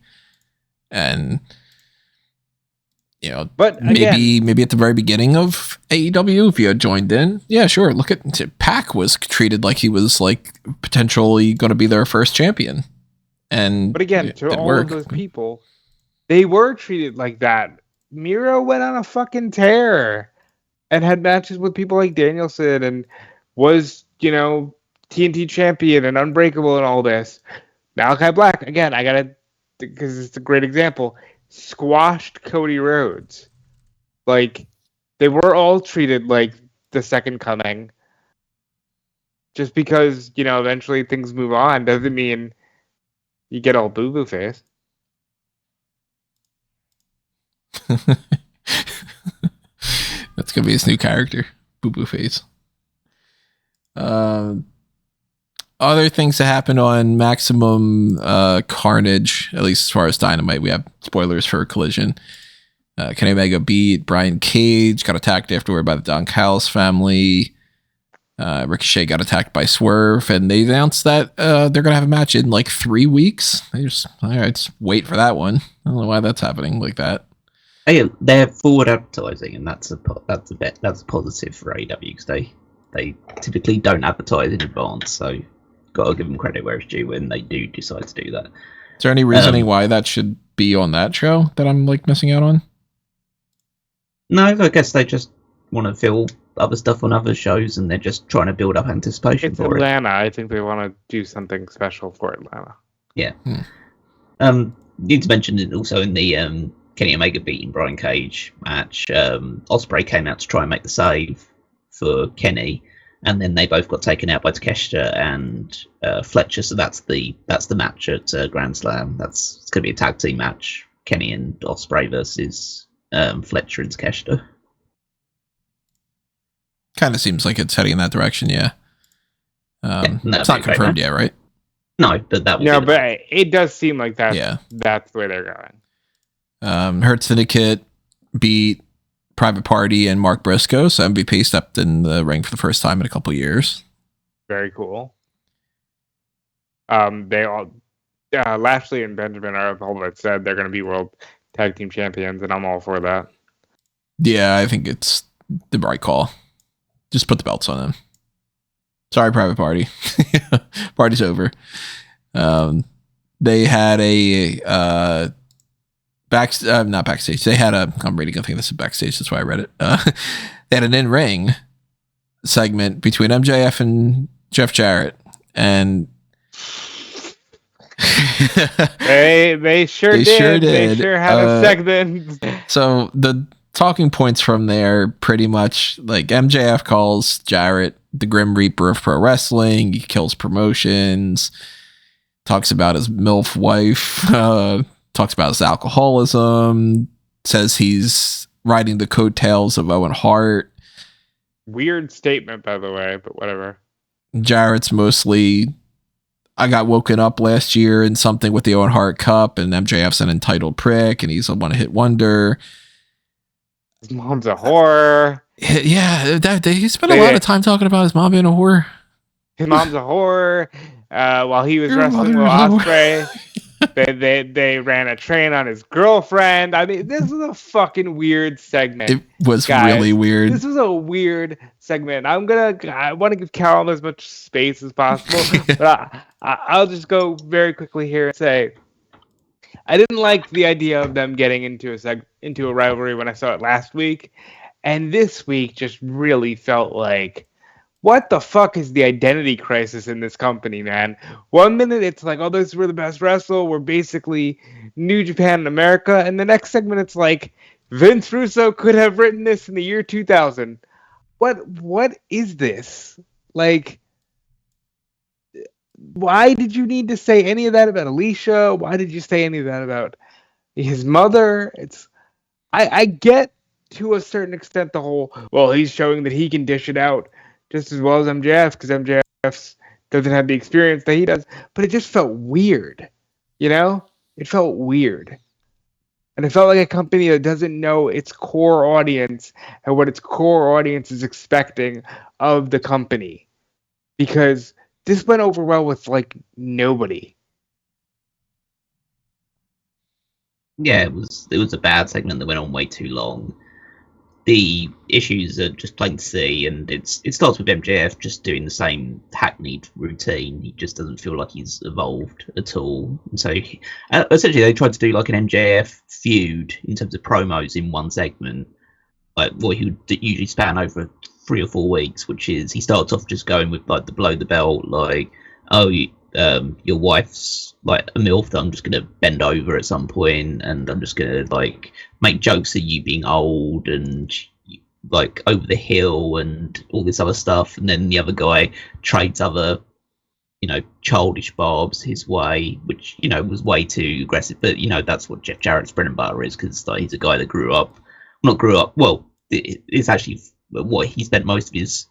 And, you know, but maybe at the very beginning of AEW, if you had joined in, yeah, sure. Look at Pac was treated like he was, like, potentially going to be their first champion. But again, to all of those people, they were treated like that. Miro went on a fucking tear and had matches with people like Danielson and was, you know, TNT champion and Unbreakable and all this. Malachi Black, again, I gotta, because it's a great example, squashed Cody Rhodes. Like, they were all treated like the second coming. Just because, you know, eventually things move on doesn't mean you get all boo-boo face. That's gonna be his new character, Boo Boo Face. Other things that happened on Maximum Carnage, at least as far as Dynamite, we have spoilers for Collision. Kenny Omega beat Brian Cage, got attacked afterward by the Don Callis family. Ricochet got attacked by Swerve, and they announced that they're gonna have a match in like 3 weeks. They just, all right, just wait for that one. I don't know why that's happening like that. They're forward advertising, and that's a positive for AEW, because they typically don't advertise in advance. So, got to give them credit where it's due when they do decide to do that. Is there any reasoning why that should be on that show that I'm, like, missing out on? No, I guess they just want to fill other stuff on other shows, and they're just trying to build up anticipation for Atlanta. I think they want to do something special for Atlanta. Yeah. Need to mention it also in the Kenny Omega beating Brian Cage match. Ospreay came out to try and make the save for Kenny, and then they both got taken out by Takeshita and Fletcher. So that's the match at Grand Slam. It's going to be a tag team match: Kenny and Ospreay versus Fletcher and Takeshita. Kind of seems like it's heading in that direction, yeah. It's not confirmed yet, right? No, but that. But it does seem like that. Yeah, that's the way they're going. Hurt Syndicate beat Private Party and Mark Briscoe, so MVP stepped in the ring for the first time in a couple years. Very cool. They all, Lashley and Benjamin are all that said they're going to be world tag team champions, and I'm all for that. Yeah, I think it's the right call. Just put the belts on them. Sorry, Private Party. Party's over. They had a not backstage. They had I'm reading, I think this is backstage, that's why I read it. They had an in-ring segment between MJF and Jeff Jarrett, and they sure did. They sure had a segment. So the talking points from there, pretty much, like, MJF calls Jarrett the Grim Reaper of pro wrestling. He kills promotions, talks about his MILF wife, talks about his alcoholism, says he's riding the coattails of Owen Hart. Weird statement, by the way, but whatever. Jarrett's mostly, I got woken up last year in something with the Owen Hart Cup, and MJF's an entitled prick, and he's a one-hit wonder. His mom's a whore. Yeah, he spent a lot of time talking about his mom being a whore. His mom's a whore. While he was wrestling with Ospreay. They ran a train on his girlfriend. I mean, this was a fucking weird segment. It was guys. really weird. This was a weird segment. I want to give Carol as much space as possible, but I'll just go very quickly here and say I didn't like the idea of them getting into a rivalry when I saw it last week, and this week just really felt like, what the fuck is the identity crisis in this company, man? 1 minute it's like, oh, this we're the best wrestler, we're basically New Japan in America, and the next segment it's like, Vince Russo could have written this in the year 2000. What is this? Like, why did you need to say any of that about Alicia? Why did you say any of that about his mother? I get to a certain extent the whole, well, he's showing that he can dish it out just as well as MJF, because MJF doesn't have the experience that he does. But it just felt weird, you know? It felt weird. And it felt like a company that doesn't know its core audience and what its core audience is expecting of the company. Because this went over well with, like, nobody. Yeah, it was a bad segment that went on way too long. The issues are just plain to see, and it starts with MJF just doing the same hackneyed routine. He just doesn't feel like he's evolved at all. And so essentially they tried to do like an MJF feud in terms of promos in one segment, like what he would usually span over 3 or 4 weeks, which is he starts off just going with like the below the belt, like, oh, your wife's like a MILF that I'm just gonna bend over at some point, and I'm just gonna like make jokes of you being old and like over the hill and all this other stuff. And then the other guy trades other, childish barbs his way, which was way too aggressive. But that's what Jeff Jarrett's bread and butter is, because like, he's a guy that it's actually what he spent most of his,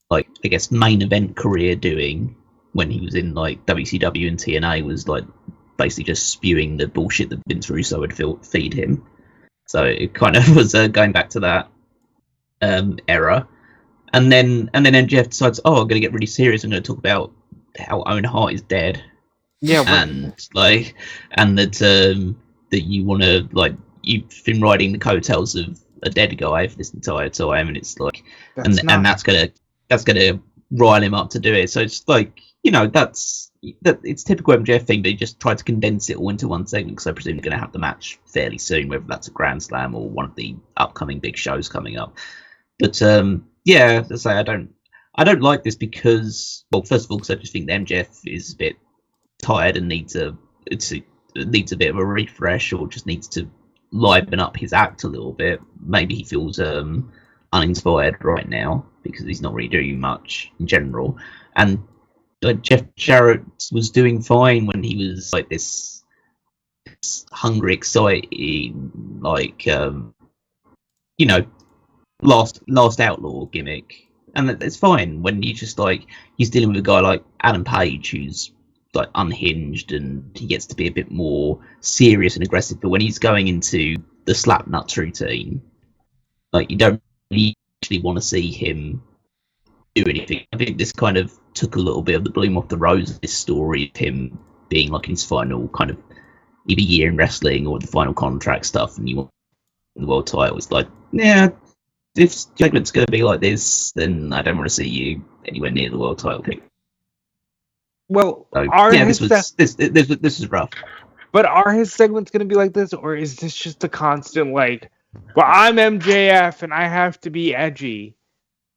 like, I guess, main event career doing when he was in like WCW and TNA, was like basically just spewing the bullshit that Vince Russo would feed him. So it kind of was going back to that era. And then MJF decides, oh, I'm going to get really serious. I'm going to talk about how Owen Hart is dead. Yeah, and that you want to, like, you've been riding the coattails of a dead guy for this entire time, and it's like, that's gonna rile him up to do it. So it's like, it's typical MJF thing, but he just tried to condense it all into one segment, because I presume they're going to have the match fairly soon, whether that's a Grand Slam or one of the upcoming big shows coming up. But yeah, as I say, I don't like this because, well, first of all, because I just think the MJF is a bit tired and needs a bit of a refresh, or just needs to liven up his act a little bit. Maybe he feels uninspired right now because he's not really doing much in general. And Jeff Jarrett was doing fine when he was like this hungry, exciting, like last outlaw gimmick, and it's fine when you just like he's dealing with a guy like Adam Page who's like unhinged, and he gets to be a bit more serious and aggressive. But when he's going into the slap nuts routine, like, you don't really actually want to see him do anything. I think this kind of took a little bit of the bloom off the rose of this story of him being like in his final kind of either year in wrestling or the final contract stuff, and you want the world title. It's like, yeah, if segment's going to be like this, then I don't want to see you anywhere near the world title pick. Well, so, yeah, this was rough. But are his segments going to be like this, or is this just a constant, like, well, I'm MJF and I have to be edgy?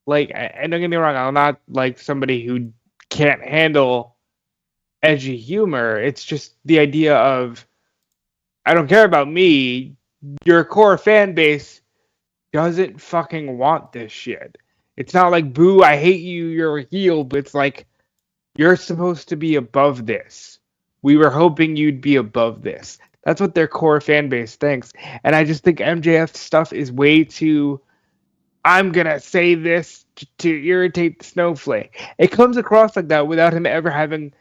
Like, and don't get me wrong, I'm not like somebody who can't handle edgy humor. It's just the idea of, I don't care about me. Your core fan base doesn't fucking want this shit. It's not like, boo, I hate you, you're a heel, but it's like, you're supposed to be above this. We were hoping you'd be above this. That's what their core fan base thinks. And I just think MJF stuff is way too, I'm going to say this to irritate the snowflake. It comes across like that without him ever having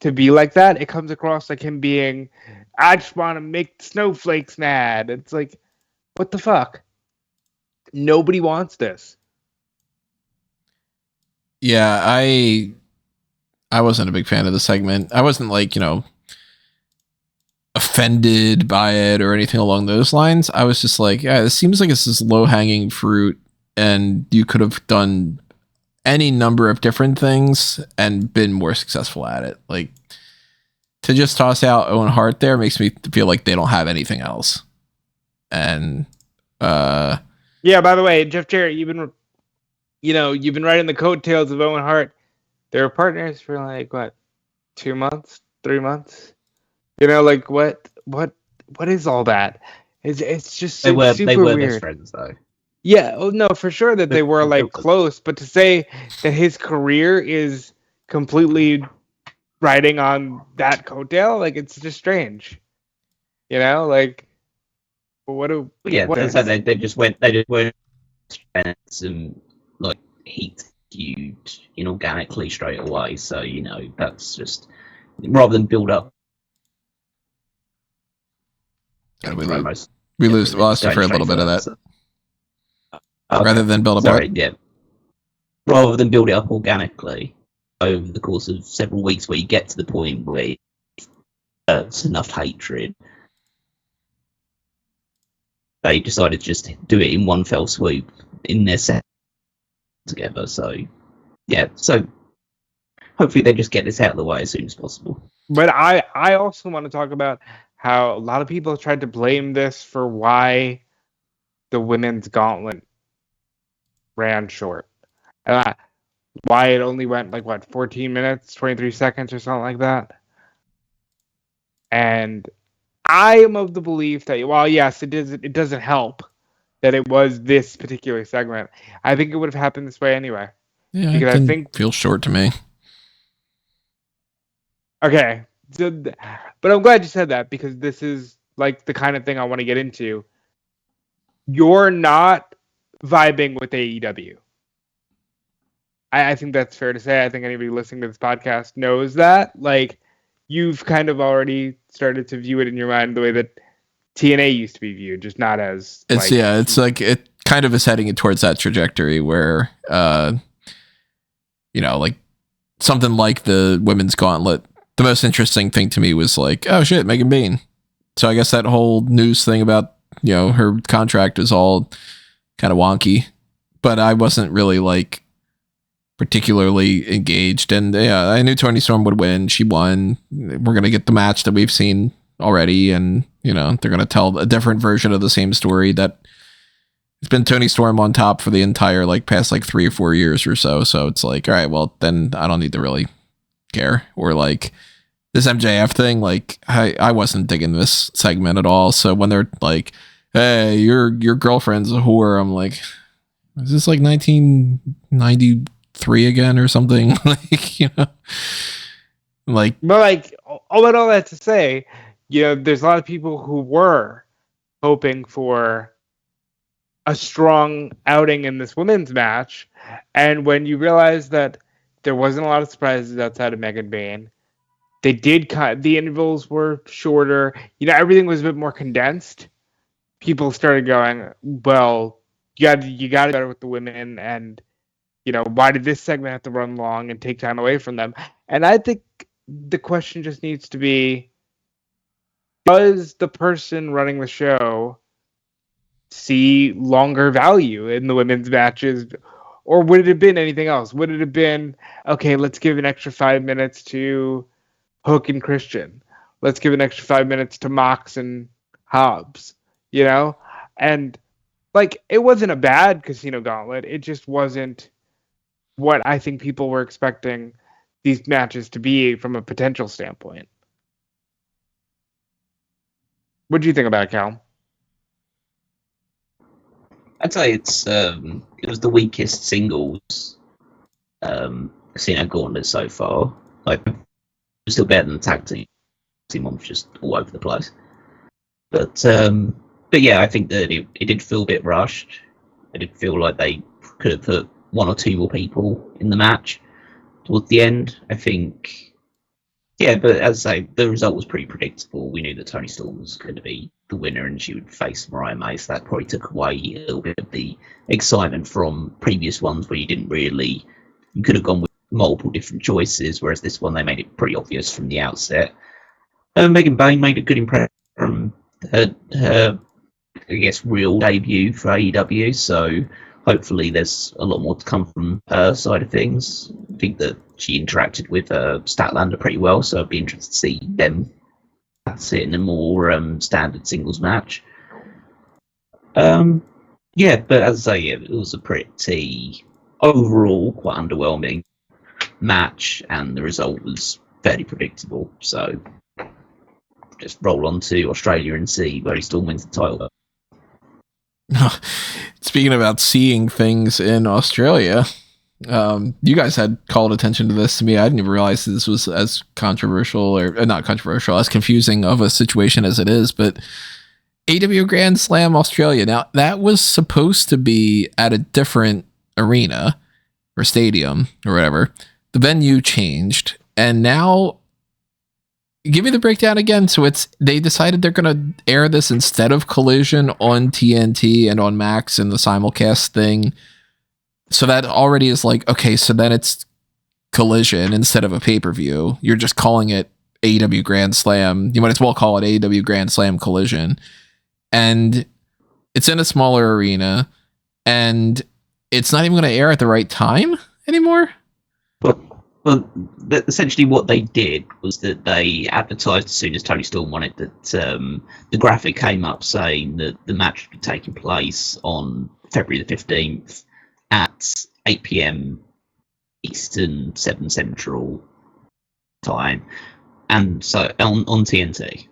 to be like that. It comes across like him being, I just want to make snowflakes mad. It's like, what the fuck? Nobody wants this. Yeah, I wasn't a big fan of the segment. I wasn't like, offended by it or anything along those lines. I was just like, yeah, it seems like it's this low hanging fruit, and you could have done any number of different things and been more successful at it. Like, to just toss out Owen Hart there makes me feel like they don't have anything else. And yeah, by the way, Jeff Jarrett, you've been riding the coattails of Owen Hart. They were partners for like what, 2 months, 3 months? Like what is all that? It's just super weird. They were best friends though. Yeah, oh no, for sure that they were like close, but to say that his career is completely riding on that coattail, like, it's just strange. Like, what do? Yeah, that's how they just went. They just weren't some like heat feud inorganically straight away. So that's just rather than build up. Yeah, we lost for a little bit of that. So. Rather than build up. Yeah. Rather than build it up organically over the course of several weeks, where you get to the point where it's enough hatred, they decided to just do it in one fell swoop in their set together. So, yeah. So hopefully they just get this out of the way as soon as possible. But I also want to talk about how a lot of people tried to blame this for why the women's gauntlet ran short. And why it only went 14 minutes, 23 seconds or something like that. And I am of the belief that, while yes, it doesn't help that it was this particular segment. I think it would have happened this way anyway. Yeah, because I think feels short to me. Okay. But I'm glad you said that, because this is like the kind of thing I want to get into. You're not vibing with AEW. I think that's fair to say. I think anybody listening to this podcast knows that. Like, you've kind of already started to view it in your mind the way that TNA used to be viewed, just not as... It's like it kind of is heading towards that trajectory where, like something like the women's gauntlet. The most interesting thing to me was like, oh shit, Megan Bain. So I guess that whole news thing about, her contract is all kind of wonky, but I wasn't really like particularly engaged. And yeah, I knew Toni Storm would win. She won. We're going to get the match that we've seen already. And, they're going to tell a different version of the same story that it's been Toni Storm on top for the entire past 3 or 4 years or so. So it's like, all right, well then I don't need to really care. Or this MJF thing, I wasn't digging this segment at all. So when they're like, hey, your girlfriend's a whore, I'm like, is this 1993 again or something? But all that to say, there's a lot of people who were hoping for a strong outing in this women's match, and when you realize that there wasn't a lot of surprises outside of Megan Bain, they did the intervals were shorter. Everything was a bit more condensed. People started going, well, you got to get better with the women, and why did this segment have to run long and take time away from them? And I think the question just needs to be, does the person running the show see longer value in the women's matches, or would it have been anything else? Would it have been, okay, let's give an extra 5 minutes to Hook and Christian. Let's give an extra 5 minutes to Mox and Hobbs, And it wasn't a bad Casino Gauntlet. It just wasn't what I think people were expecting these matches to be from a potential standpoint. What do you think about it, Cal? I'd say it was the weakest singles Casino Gauntlet so far. It's still better than the tag team one, was just all over the place. But yeah, I think that it did feel a bit rushed. I did feel like they could have put 1 or 2 more people in the match towards the end. I think, yeah, but as I say, the result was pretty predictable. We knew that Toni Storm was going to be the winner and she would face Mariah May, so that probably took away a little bit of the excitement from previous ones where you could have gone with multiple different choices, whereas this one they made it pretty obvious from the outset. Megan Bain made a good impression from her I guess, real debut for AEW. So hopefully there's a lot more to come from her side of things. I think that she interacted with Statlander pretty well, so I'd be interested to see them sit in a more standard singles match. Yeah, but as I say, it was a pretty overall quite underwhelming match, and the result was fairly predictable. So just roll on to Australia and see where he still wins the title. Speaking about seeing things in Australia, you guys had called attention to this to me. I didn't even realize this was as controversial or not controversial, as confusing of a situation as it is. But AEW Grand Slam Australia. Now that was supposed to be at a different arena or stadium or whatever. The venue changed, and now give me the breakdown again. So they decided they're going to air this instead of Collision on TNT and on Max and the simulcast thing. So that already is like, okay, so then it's Collision instead of a pay-per-view. You're just calling it AEW Grand Slam. You might as well call it AEW Grand Slam Collision. And it's in a smaller arena, and it's not even going to air at the right time anymore. Well, essentially what they did was that they advertised as soon as Tony Storm won it that the graphic came up saying that the match would be taking place on February the 15th at 8 p.m. Eastern, 7 Central time, and so on TNT.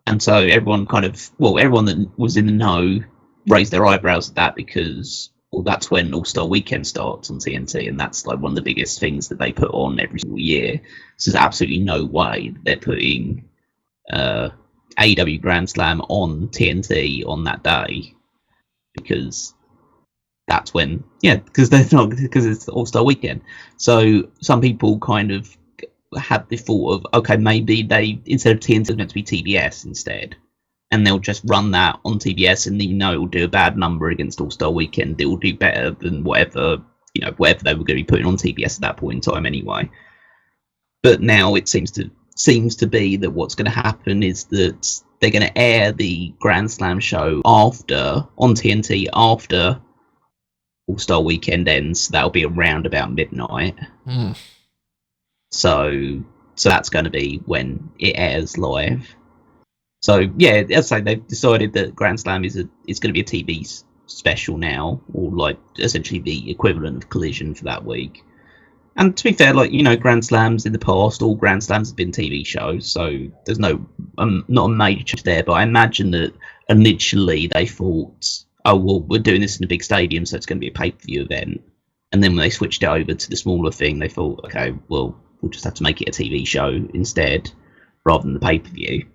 And so everyone everyone that was in the know raised their eyebrows at that because that's when All-Star Weekend starts on TNT, and that's like one of the biggest things that they put on every single year. So there's absolutely no way they're putting AEW Grand Slam on TNT on that day, because that's when, because it's the All-Star Weekend. So some people kind of had the thought of, okay, maybe they, instead of TNT, it's meant to be TBS instead. And they'll just run that on TBS, and even though it'll do a bad number against All-Star Weekend, it will do better than whatever they were going to be putting on TBS at that point in time anyway. But now it seems to be that what's going to happen is that they're going to air the Grand Slam show on TNT after All-Star Weekend ends. That'll be around about midnight. So that's going to be when it airs live. So yeah, as I say, they've decided that Grand Slam is going to be a TV special now, or like essentially the equivalent of Collision for that week. And to be fair, Grand Slams in the past, all Grand Slams have been TV shows, so there's not a major change there. But I imagine that initially they thought, oh well, we're doing this in a big stadium, so it's going to be a pay-per-view event. And then when they switched it over to the smaller thing, they thought, okay, well, we'll just have to make it a TV show instead, rather than the pay-per-view.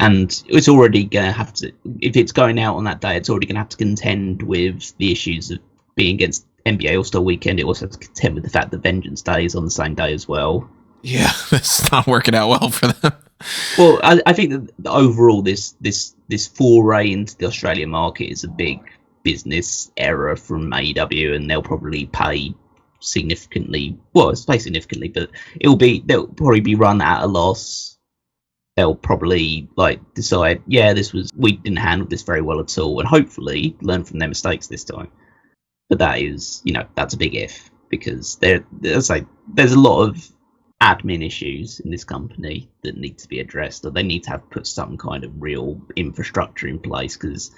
And it's already going to have to, if it's going out on that day, it's already going to have to contend with the issues of being against NBA All-Star Weekend. It also has to contend with the fact that Vengeance Day is on the same day as well. Yeah, that's not working out well for them. Well, I think that overall this foray into the Australian market is a big business error from AEW, and they'll probably pay significantly. Well, it's paid significantly, but they'll probably be run at a loss. They'll probably decide, we didn't handle this very well at all, and hopefully learn from their mistakes this time. But that is, that's a big if, because there's a lot of admin issues in this company that need to be addressed, or they need to have put some kind of real infrastructure in place, because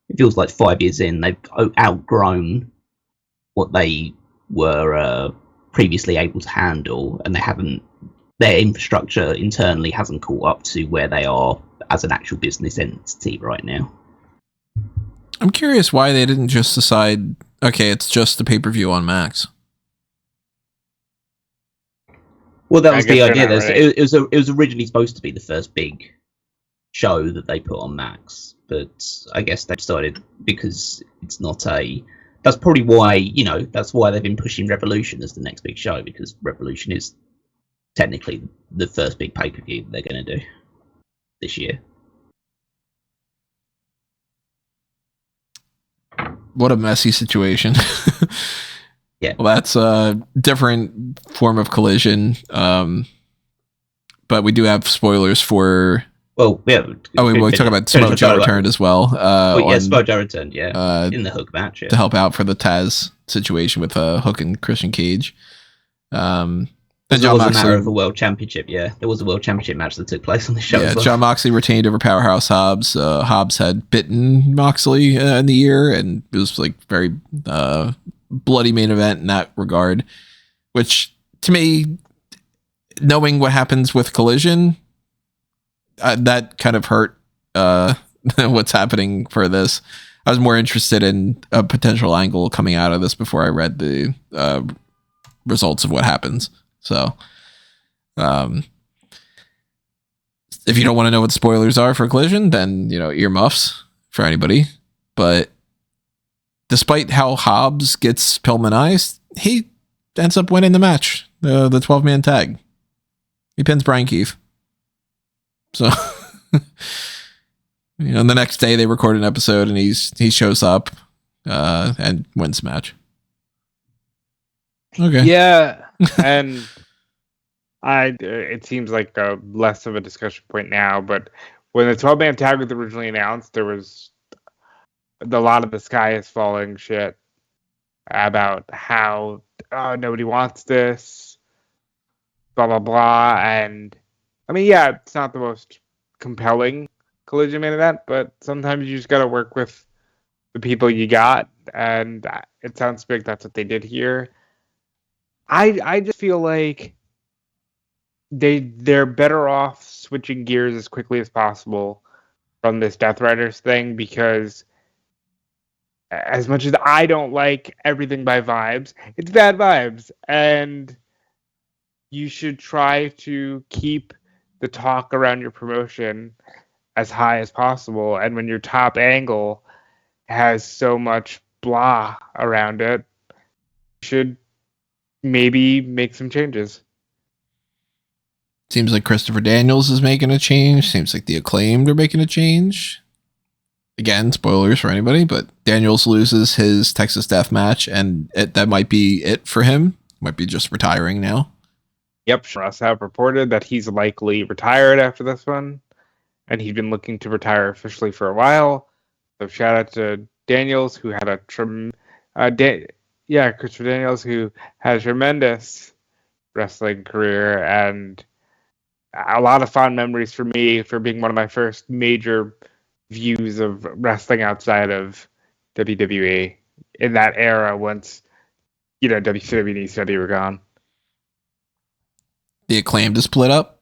it feels like 5 years in, they've outgrown what they were previously able to handle, and their infrastructure internally hasn't caught up to where they are as an actual business entity right now. I'm curious why they didn't just decide, okay, it's just the pay-per-view on Max. Well, that was the idea. It was originally supposed to be the first big show that they put on Max, but I guess they decided, because it's not that's probably why, that's why they've been pushing Revolution as the next big show, because Revolution is technically the first big pay-per-view they're going to do this year. What a messy situation. Yeah. Well, that's a different form of Collision. but we do have spoilers for. Well, yeah. We talk about Samoa Joe returned as well. Samoa Joe returned, in the Hook match. Yeah. To help out for the Taz situation with Hook and Christian Cage. And John Moxley, a matter of a world championship, there was a world championship match that took place on the show. Yeah, well. John Moxley retained over Powerhouse Hobbs. Hobbs had bitten Moxley in the ear, and it was like very bloody main event in that regard. Which, to me, knowing what happens with Collision, that kind of hurt what's happening for this. I was more interested in a potential angle coming out of this before I read the results of what happens. So, if you don't want to know what spoilers are for Collision, then, earmuffs for anybody. But despite how Hobbs gets Pillmanized, he ends up winning the match, the 12-man tag. He pins Brian Keefe. So, the next day they record an episode and he shows up and wins the match. Okay. Yeah, and it seems like less of a discussion point now, but when the 12-man tag was originally announced, there was a lot of the sky is falling shit about how nobody wants this, blah, blah, blah. And I mean, yeah, it's not the most compelling Collision main event, but sometimes you just got to work with the people you got. And it sounds big. That's what they did here. I just feel like they're better off switching gears as quickly as possible from this Death Riders thing, because as much as I don't like everything by Vibes, it's bad vibes, and you should try to keep the talk around your promotion as high as possible. And when your top angle has so much blah around it, you should maybe make some changes. Seems like Christopher Daniels is making a change. Seems like the Acclaimed are making a change. Again, spoilers for anybody, but Daniels loses his Texas Death Match, and that might be it for him. Might be just retiring now. Yep, Russ have reported that he's likely retired after this one, and he'd been looking to retire officially for a while. So shout out to Daniels, who had a Christopher Daniels, who had a tremendous wrestling career and a lot of fond memories for me for being one of my first major views of wrestling outside of WWE in that era once, WCW and ECW were gone. The Acclaimed is split up,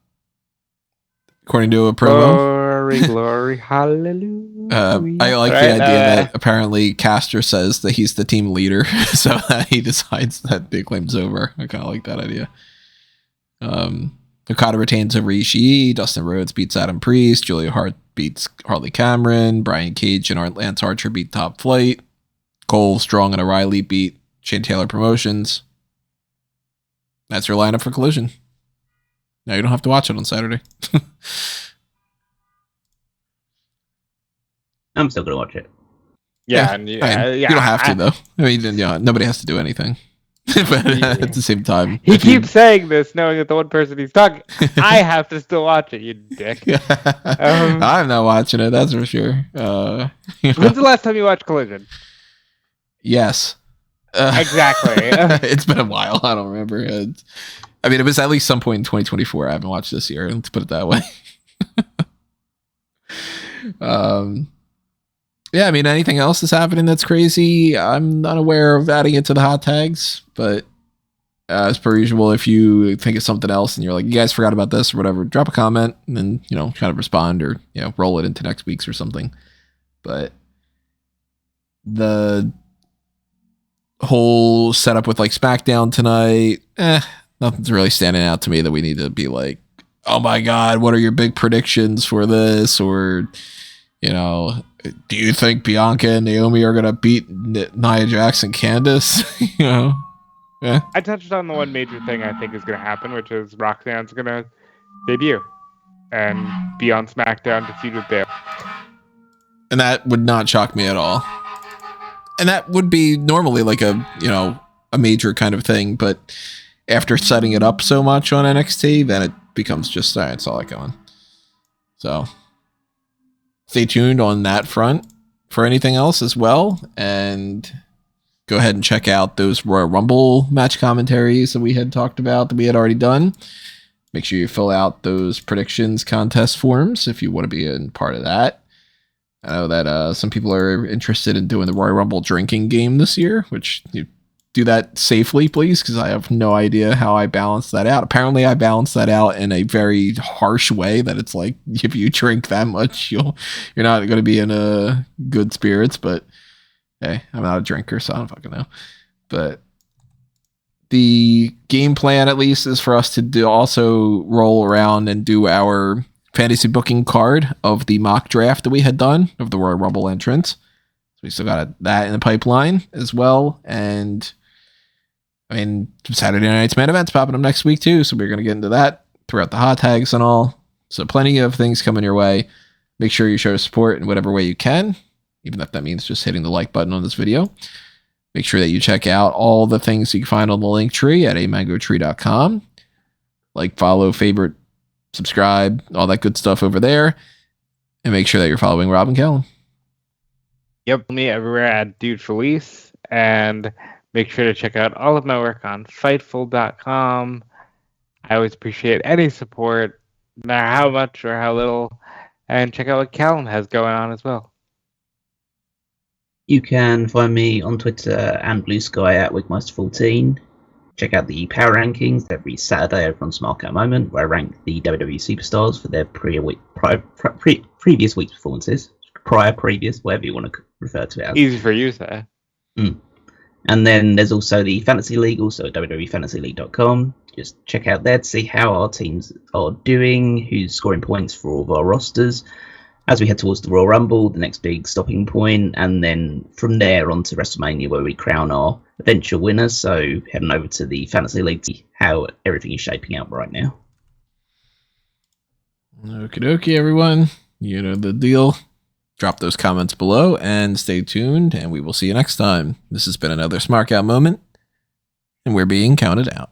according to a promo. Glory, hallelujah. I like the idea that apparently Caster says that he's the team leader, so that he decides that the Acclaimed's over. I kind of like that idea. Okada retains over Ishii. Dustin Rhodes beats Adam Priest. Julia Hart beats Harley Cameron. Brian Cage and Lance Archer beat Top Flight. Cole, Strong, and O'Reilly beat Shane Taylor Promotions. That's your lineup for Collision. Now you don't have to watch it on Saturday. I'm still gonna watch it. Yeah. You don't have to though. I mean, nobody has to do anything. But at the same time, he keeps saying this, knowing that the one person he's talking, I have to still watch it. You dick. I'm not watching it. That's for sure. When's the last time you watched Collision? Yes. Exactly. It's been a while. I don't remember. It was at least some point in 2024. I haven't watched this year. Let's put it that way. Yeah, anything else that's happening that's crazy, I'm not aware of adding it to the hot tags, but as per usual, if you think of something else and you're like, you guys forgot about this or whatever, drop a comment and then, kind of respond or, roll it into next week's or something. But the whole setup with like SmackDown tonight, nothing's really standing out to me that we need to be like, oh my God, what are your big predictions for this? Or, do you think Bianca and Naomi are going to beat Nia Jax and Candice? Yeah. I touched on the one major thing I think is going to happen, which is Roxanne's going to debut and be on SmackDown to feud with Bayley. And that would not shock me at all. And that would be normally like a major kind of thing, but after setting it up so much on NXT, then it becomes just, all right, it's all I going. So stay tuned on that front for anything else as well. And go ahead and check out those Royal Rumble match commentaries that we had talked about that we had already done. Make sure you fill out those predictions contest forms if you want to be a part of that. I know that some people are interested in doing the Royal Rumble drinking game this year, which you do that safely, please, because I have no idea how I balance that out. Apparently, I balance that out in a very harsh way that it's like if you drink that much, you're not going to be in a good spirits. But hey, I'm not a drinker, so I don't fucking know. But the game plan, at least, is for us to also roll around and do our fantasy booking card of the mock draft that we had done of the Royal Rumble entrance. So we still got that in the pipeline as well. And I mean, Saturday night's main event's popping up next week too. So we're going to get into that throughout the hot tags and all. So plenty of things coming your way. Make sure you show support in whatever way you can, even if that means just hitting the like button on this video. Make sure that you check out all the things you can find on the link tree at amangotree.com. Like, follow, favorite, subscribe, all that good stuff over there. And make sure that you're following Rob and Kellen. Yep, me everywhere at Dude Felice. And make sure to check out all of my work on Fightful.com. I always appreciate any support, no matter how much or how little. And check out what Callum has going on as well. You can find me on Twitter and Blue Sky at Wigmeister14. Check out the Power Rankings every Saturday over on Smark at the moment, where I rank the WWE superstars for their previous week's performances. Previous, whatever you want to refer to it as. Easy for you, sir. And then there's also the Fantasy League, also at WWEFantasyLeague.com. Just check out there to see how our teams are doing, who's scoring points for all of our rosters, as we head towards the Royal Rumble, the next big stopping point, and then from there on to WrestleMania, where we crown our eventual winners. So heading over to the Fantasy League to see how everything is shaping out right now. Okie dokie, everyone. You know the deal. Drop those comments below and stay tuned, and we will see you next time. This has been another Smark Out moment, and we're being counted out.